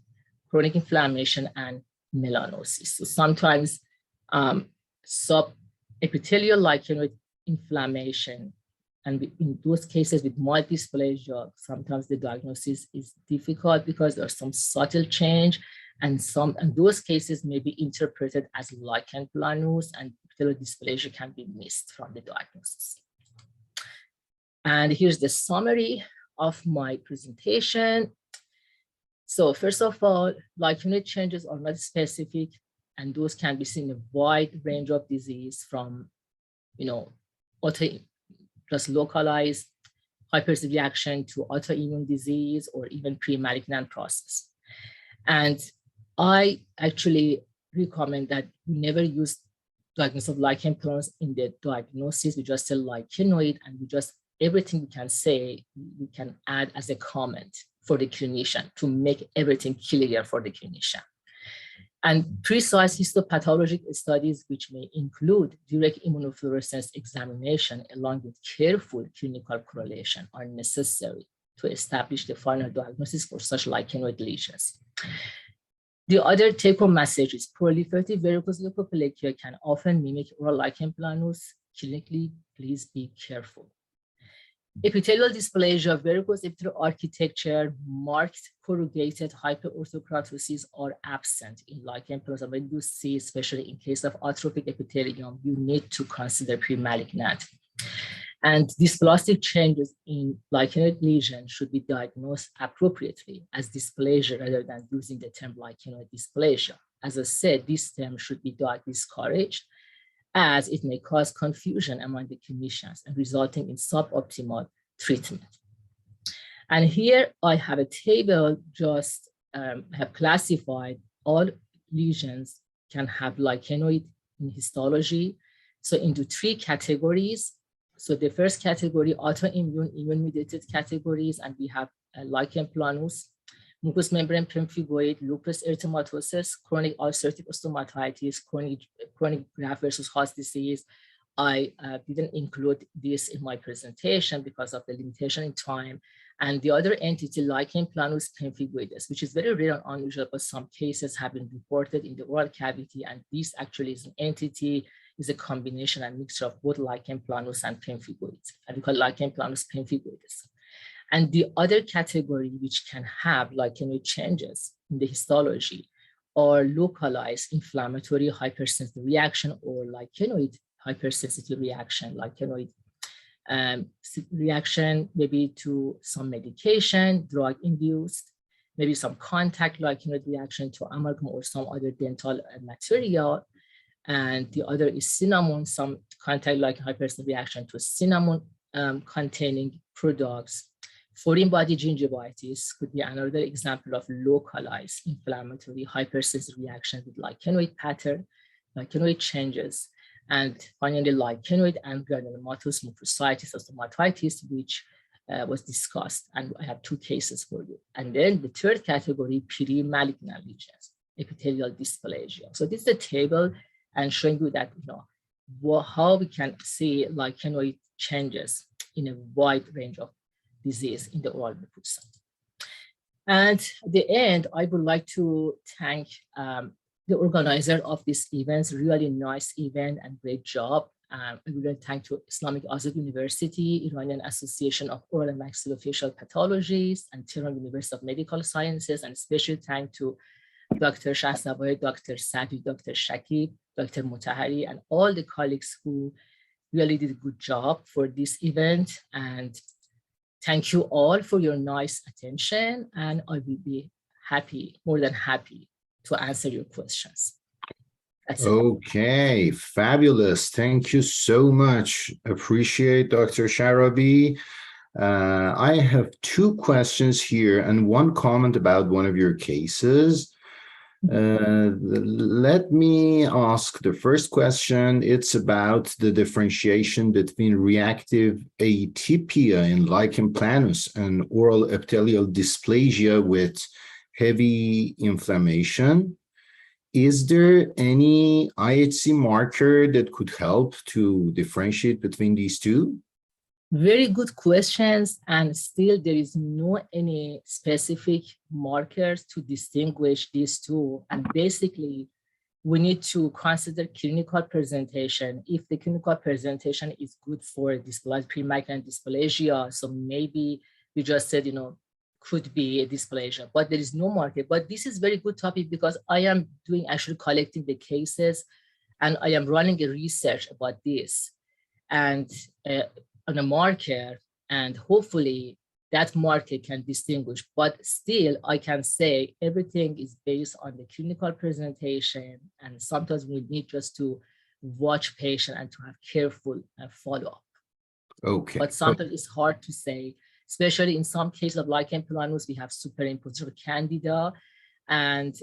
chronic inflammation and melanosis. So sometimes subepithelial lichenoid inflammation, and in those cases with mild dysplasia, sometimes the diagnosis is difficult because there's some subtle change, and those cases may be interpreted as lichen planus, and epithelial dysplasia can be missed from the diagnosis. And here's the summary of my presentation. So first of all, lichenoid changes are not specific, and those can be seen in a wide range of disease from, just localized hypersensitive reaction to autoimmune disease or even pre-malignant process. And I actually recommend that we never use diagnosis of lichen planus in the diagnosis. We just say lichenoid, and everything we can say, we can add as a comment for the clinician to make everything clear for the clinician. And precise histopathologic studies, which may include direct immunofluorescence examination along with careful clinical correlation, are necessary to establish the final diagnosis for such lichenoid lesions. The other take-home message is proliferative verrucous leukoplakia can often mimic oral lichen planus. Clinically, please be careful. Epithelial dysplasia, varicose epithelial architecture, marked corrugated hyperorthokeratosis are absent in lichen planus. When you see, especially in case of atrophic epithelium, you need to consider pre-malignant. And dysplastic changes in lichenoid lesion should be diagnosed appropriately as dysplasia rather than using the term lichenoid dysplasia. As I said, this term should be discouraged as it may cause confusion among the clinicians and resulting in suboptimal treatment. And here I have a table just have classified all lesions can have lichenoid in histology. So into 3 categories. So the first category, autoimmune, immune-mediated categories, and we have lichen planus, mucous membrane pemphigoid, lupus erythematosus, chronic ulcerative stomatitis, chronic graft versus host disease. I didn't include this in my presentation because of the limitation in time. And the other entity, lichen planus pemphigoides, which is very rare and unusual, but some cases have been reported in the oral cavity. And this actually is an entity, is a combination and mixture of both lichen planus and pemphigoids. And we call lichen planus pemphigoides. And the other category which can have lichenoid changes in the histology or localized inflammatory hypersensitive reaction or lichenoid hypersensitive reaction, lichenoid reaction maybe to some medication, drug-induced, maybe some contact lichenoid reaction to amalgam or some other dental material. And the other is cinnamon, some contact like hypersensitive reaction to cinnamon containing products. Foreign body gingivitis could be another example of localized inflammatory hypersensitive reaction with lichenoid pattern, lichenoid changes, and finally lichenoid and granulomatous mucositis or stomatitis, which was discussed. And I have 2 cases for you. And then the third category, pre-malignant lesions, epithelial dysplasia. So this is a table and showing you that, how we can see lichenoid changes in a wide range of disease in the oral mucosa. And at the end, I would like to thank the organizer of this event. Really nice event and great job. I would like to thank to Islamic Azad University, Iranian Association of Oral and Maxillofacial Pathologists, and Tehran University of Medical Sciences, and special thank to Dr. Shahzabay, Dr. Sabi, Dr. Shakib, Dr. Mutahari, and all the colleagues who really did a good job for this event. And thank you all for your nice attention. And I will be happy, more than happy, to answer your questions. That's okay, fabulous. Thank you so much. Appreciate Dr. Sharabi. I have 2 questions here and 1 comment about one of your cases. Let me ask the first question. It's about the differentiation between reactive atypia in lichen planus and oral epithelial dysplasia with heavy inflammation. Is there any IHC marker that could help to differentiate between these 2? Very good questions, and still there is no any specific markers to distinguish these 2. And basically, we need to consider clinical presentation. If the clinical presentation is good for dysplasia, pre-malignant dysplasia, so maybe we just said, could be a dysplasia, but there is no marker. But this is very good topic because I am actually collecting the cases, and I am running a research about this. And on a marker, and hopefully that marker can distinguish, but still I can say everything is based on the clinical presentation, and sometimes we need just to watch patient and to have careful follow-up. Okay. But sometimes it's hard to say, especially in some cases of lichen planus, we have superimposition of candida and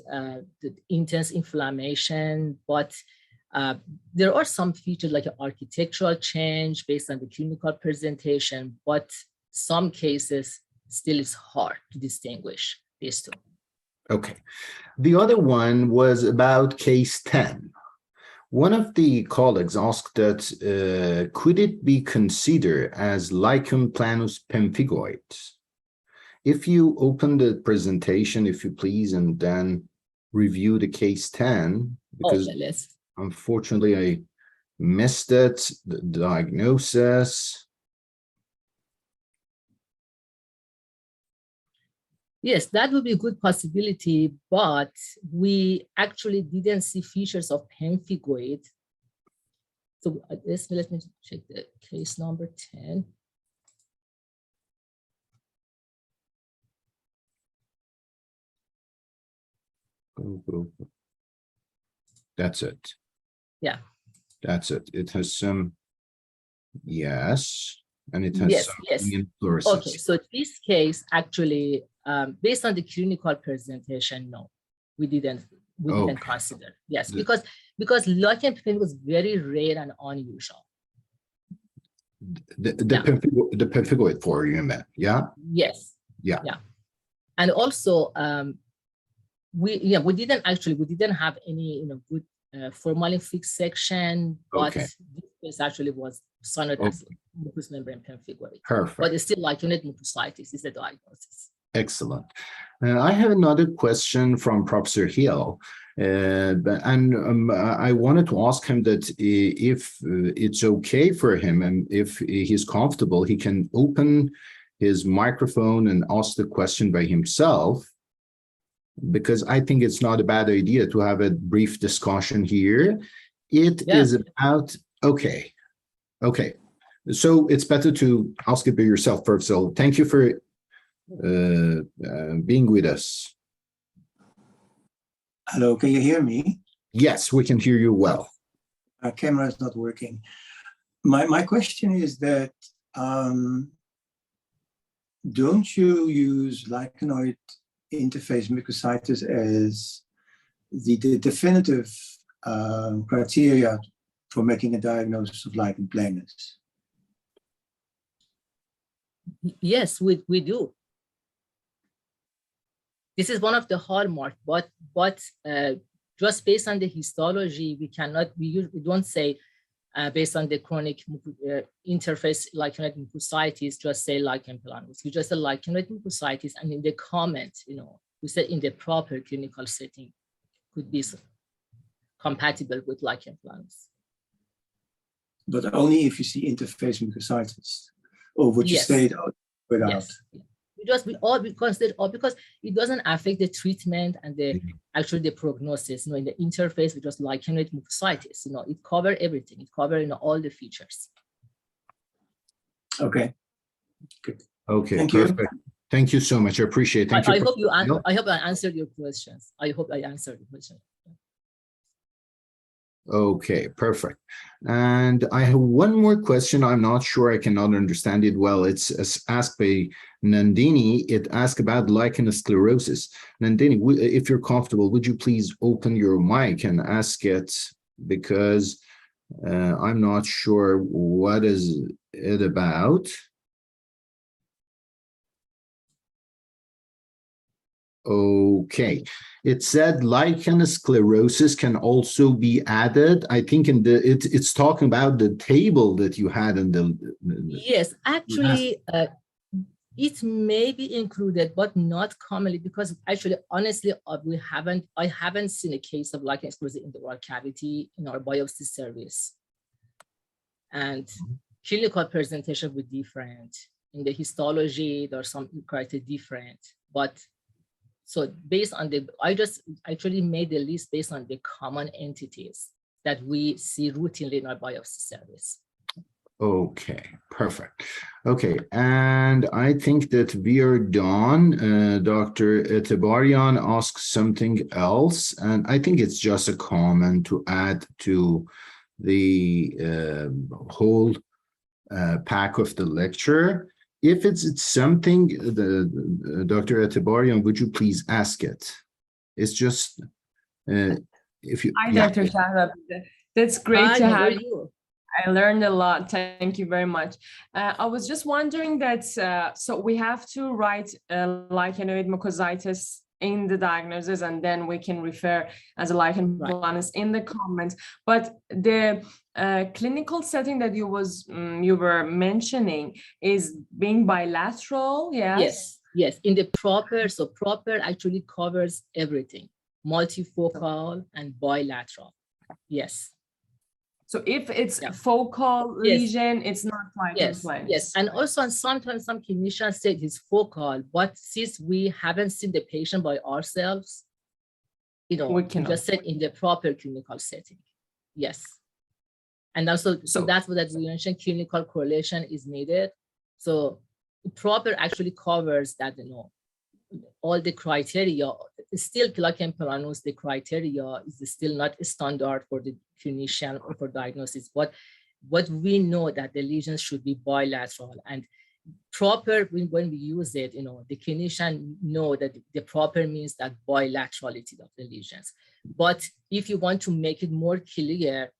the intense inflammation, but there are some features like an architectural change based on the clinical presentation, but some cases still is hard to distinguish these 2. Okay. The other one was about case 10. One of the colleagues asked that could it be considered as lichen planus pemphigoid? If you open the presentation, if you please, and then review the case 10, because unfortunately, I missed it, the diagnosis. Yes, that would be a good possibility, but we actually didn't see features of pemphigoid. So let me check the case number 10. That's it. Yeah. That's it. It has some, yes, and it has Yes, some yes. inflorescence. Okay, so this case actually, based on the clinical presentation, no, we didn't consider. Yes, because lichen planus was very rare and unusual. The pemphigoid for you meant, yeah? Yes. Yeah. Yeah. And also, we didn't have any good formalin fixed section, but this case actually was signed as mucous membrane pemphigoid. Perfect. But it's still lichenoid mucositis is the diagnosis. Excellent. I have another question from Professor Hill, and I wanted to ask him that if it's okay for him and if he's comfortable, he can open his microphone and ask the question by himself, because I think it's not a bad idea to have a brief discussion here. It is about, okay. So it's better to ask it by yourself first. So thank you for being with us. Hello, can you hear me? Yes, we can hear you well. Our camera is not working. My question is that don't you use lichenoid interface mucositis as the definitive criteria for making a diagnosis of lichen planus? Yes, we do. This is one of the hallmarks, but just based on the histology, we don't say based on the chronic interface lichenoid mucositis, just say lichen planus. We just say lichenoid mucositis, and in the comment, we said in the proper clinical setting could be compatible with lichen planus. But only if you see interface mucositis, or would you say it without? Yes. We consider all because it doesn't affect the treatment and the prognosis. In the interface, we just lichenoid mucositis. It covers everything. It covers all the features. Okay. Good. Okay. Thank perfect. you. Thank you so much. I appreciate it. Thank you. I hope I answered your questions. I hope I answered the question. Okay, perfect. And I have one more question. I'm not sure I cannot understand it well. It's asked by Nandini. It asks about lichen sclerosis. Nandini, if you're comfortable, would you please open your mic and ask it, because I'm not sure what is it about. Okay, it said lichen sclerosis can also be added. I think in it's talking about the table that you had in the. Yes, actually, it may be included, but not commonly, because actually, honestly, I haven't seen a case of lichen sclerosis in the oral cavity in our biopsy service, and clinical presentation would be different. In the histology, there are some criteria different, but. So based on I just actually made the list based on the common entities that we see routinely in our biopsy service. Okay, perfect. Okay, and I think that we are done. Dr. Etebarian asks something else, and I think it's just a comment to add to the whole pack of the lecture. If it's something, Dr. Etebarian, would you please ask it? It's just, if you— Hi, Dr. Shahab. That's great to have you. I learned a lot. Thank you very much. I was just wondering that, so we have to write lichenoid mucositis in the diagnosis, and then we can refer as a lichen planus in the comments. But the clinical setting that you were mentioning is being bilateral, yes? Yes. In the proper, so proper actually covers everything, multifocal and bilateral. Yes. So if it's Yeah. focal Yes. lesion, it's not lichen Yes, planus. yes. And also, sometimes some clinicians say it's focal, but since we haven't seen the patient by ourselves, we just said in the proper clinical setting. Yes. And also, so that's what we mentioned, clinical correlation is needed. So proper actually covers that, all the criteria. Still lichen planus, the criteria is still not standard for the clinician or for diagnosis, but what we know that the lesions should be bilateral and proper. When we use it, the clinician know that the proper means that bilaterality of the lesions. But if you want to make it more clear,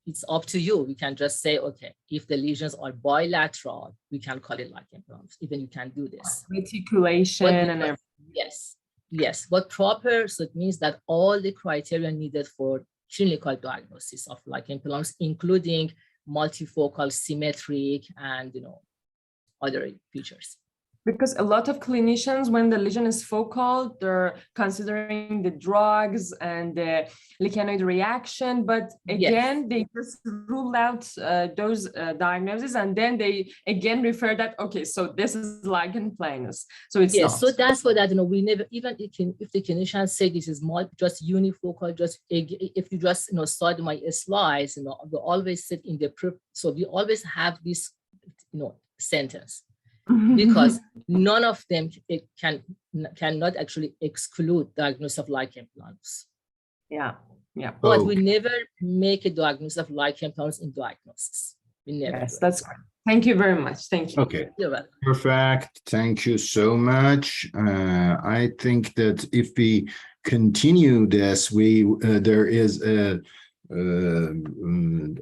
it's up to you. We can just say, okay, if the lesions are bilateral, we can call it lichen planus. Even you can do this. Reticulation and everything. Yes, yes. But proper, so it means that all the criteria needed for clinical diagnosis of lichen planus, including multifocal, symmetric, and other features. Because a lot of clinicians, when the lesion is focal, they're considering the drugs and the lichenoid reaction, but again, they just rule out those diagnoses, and then they again refer that, okay, so this is lichen planus. So it's not. So that's what we never, even if the clinician say this is just unifocal, just if you just study my slides, we always sit in the so we always have this sentence. Because none of them cannot actually exclude diagnosis of lichen planus. Yeah. But we never make a diagnosis of lichen planus in diagnosis. We never. Yes, that's great. Thank you very much. Thank you. Okay. You're welcome. Perfect. Thank you so much. I think that if we continue this, there is a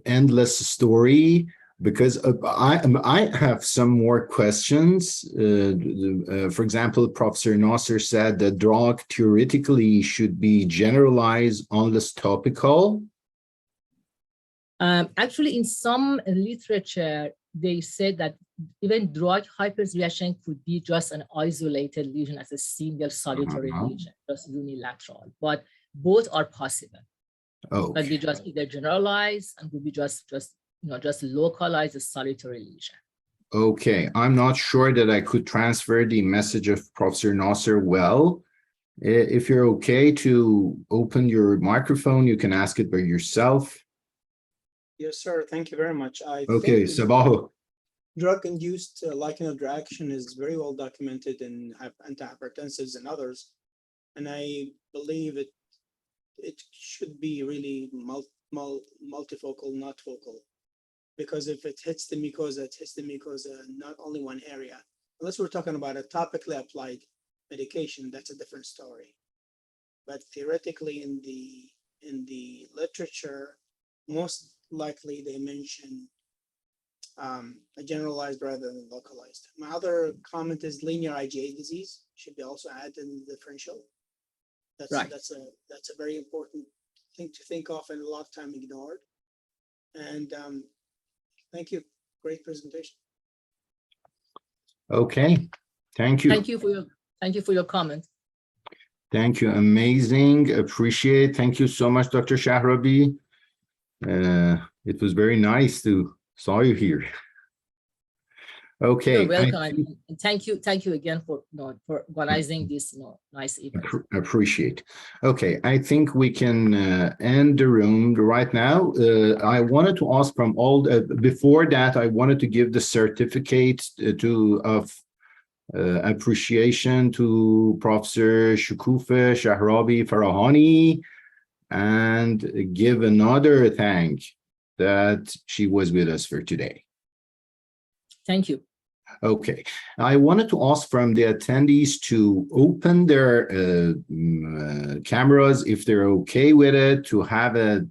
endless story. Because I have some more questions. For example, Professor Nasser said that drug theoretically should be generalized unless topical. Actually, in some literature, they said that even drug hyperreaction could be just an isolated lesion as a single solitary lesion, just unilateral. But both are possible. Okay. But we just either generalize and would be just localize a solitary lesion. Okay, I'm not sure that I could transfer the message of Professor Nasser well. If you're okay to open your microphone, you can ask it by yourself. Yes, sir. Thank you very much. Okay, Sabaho. Drug-induced lichenoid reaction is very well documented in antihypertensives and others, and I believe it should be really multifocal, not focal. Because if it hits the mucosa, it hits the mucosa, not only one area. Unless we're talking about a topically applied medication, that's a different story. But theoretically, in the literature, most likely they mention a generalized rather than localized. My other comment is linear IgA disease should be also added in the differential. That's a very important thing to think of and a lot of time ignored. And thank you. Great presentation. Okay, thank you. Thank you for your comment. Thank you. Amazing. Appreciate. Thank you so much, Dr. Shahrabi. It was very nice to saw you here. Okay. You're welcome. And thank you again for organizing this nice event. Appreciate. Okay, I think we can end the room right now. I wanted to ask from all before that, I wanted to give the certificate of appreciation to Professor Shukufe Shahrabi Farahani and give another thank that she was with us for today. Thank you. Okay, I wanted to ask from the attendees to open their cameras if they're okay with it, to have a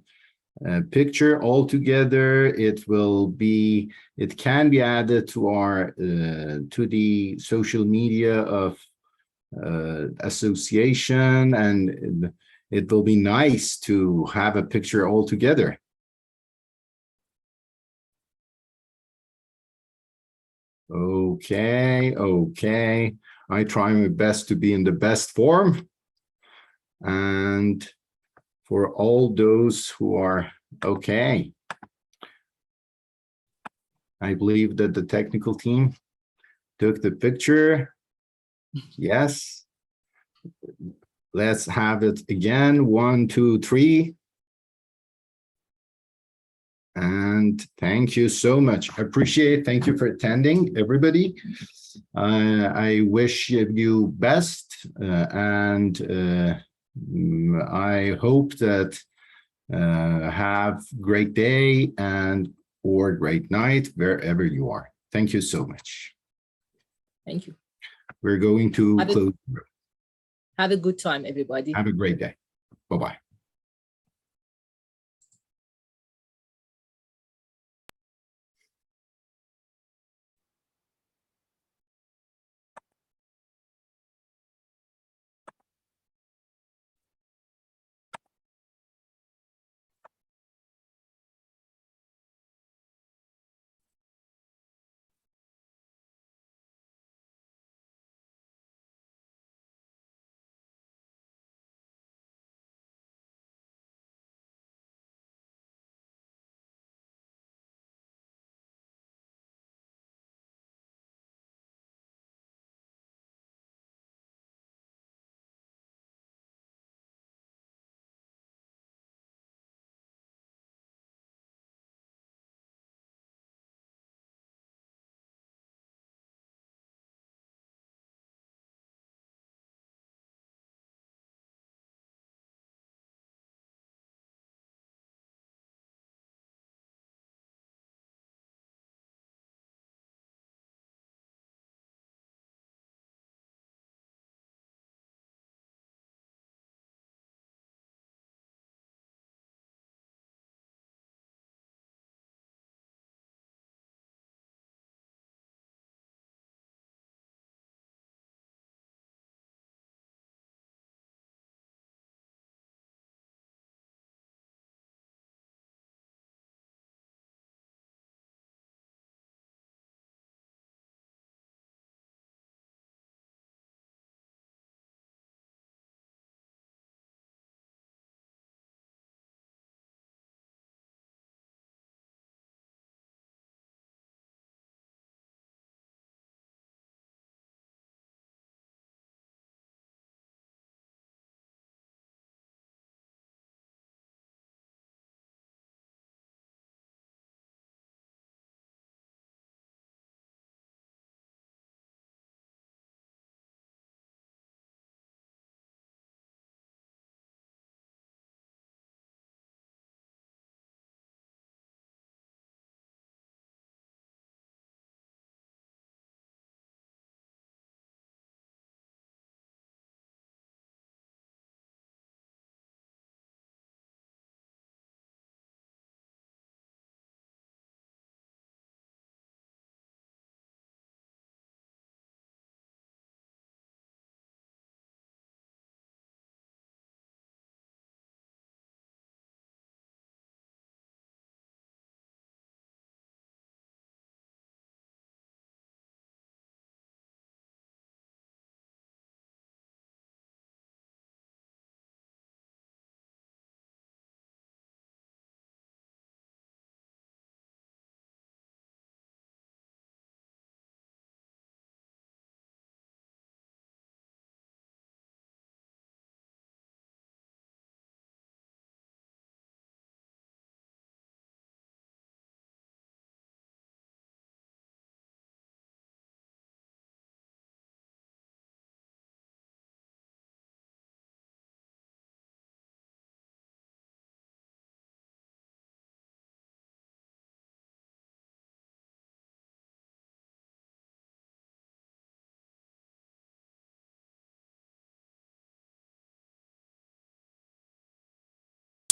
picture all together. It can be added to our to the social media of association, and it will be nice to have a picture all together. Okay. I try my best to be in the best form. And for all those who are okay. I believe that the technical team took the picture. Yes. Let's have it again. 1, 2, 3. And thank you so much. I appreciate it. Thank you for attending, everybody. I wish you best, and I hope that have great day and or great night wherever you are. Thank you so much. Thank you. We're going to close. Have a good time, everybody. Have a great day. Bye-bye.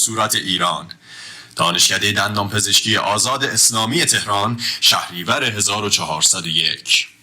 صورت ایران دانشکده دندانپزشکی آزاد اسلامی تهران شهریور 1401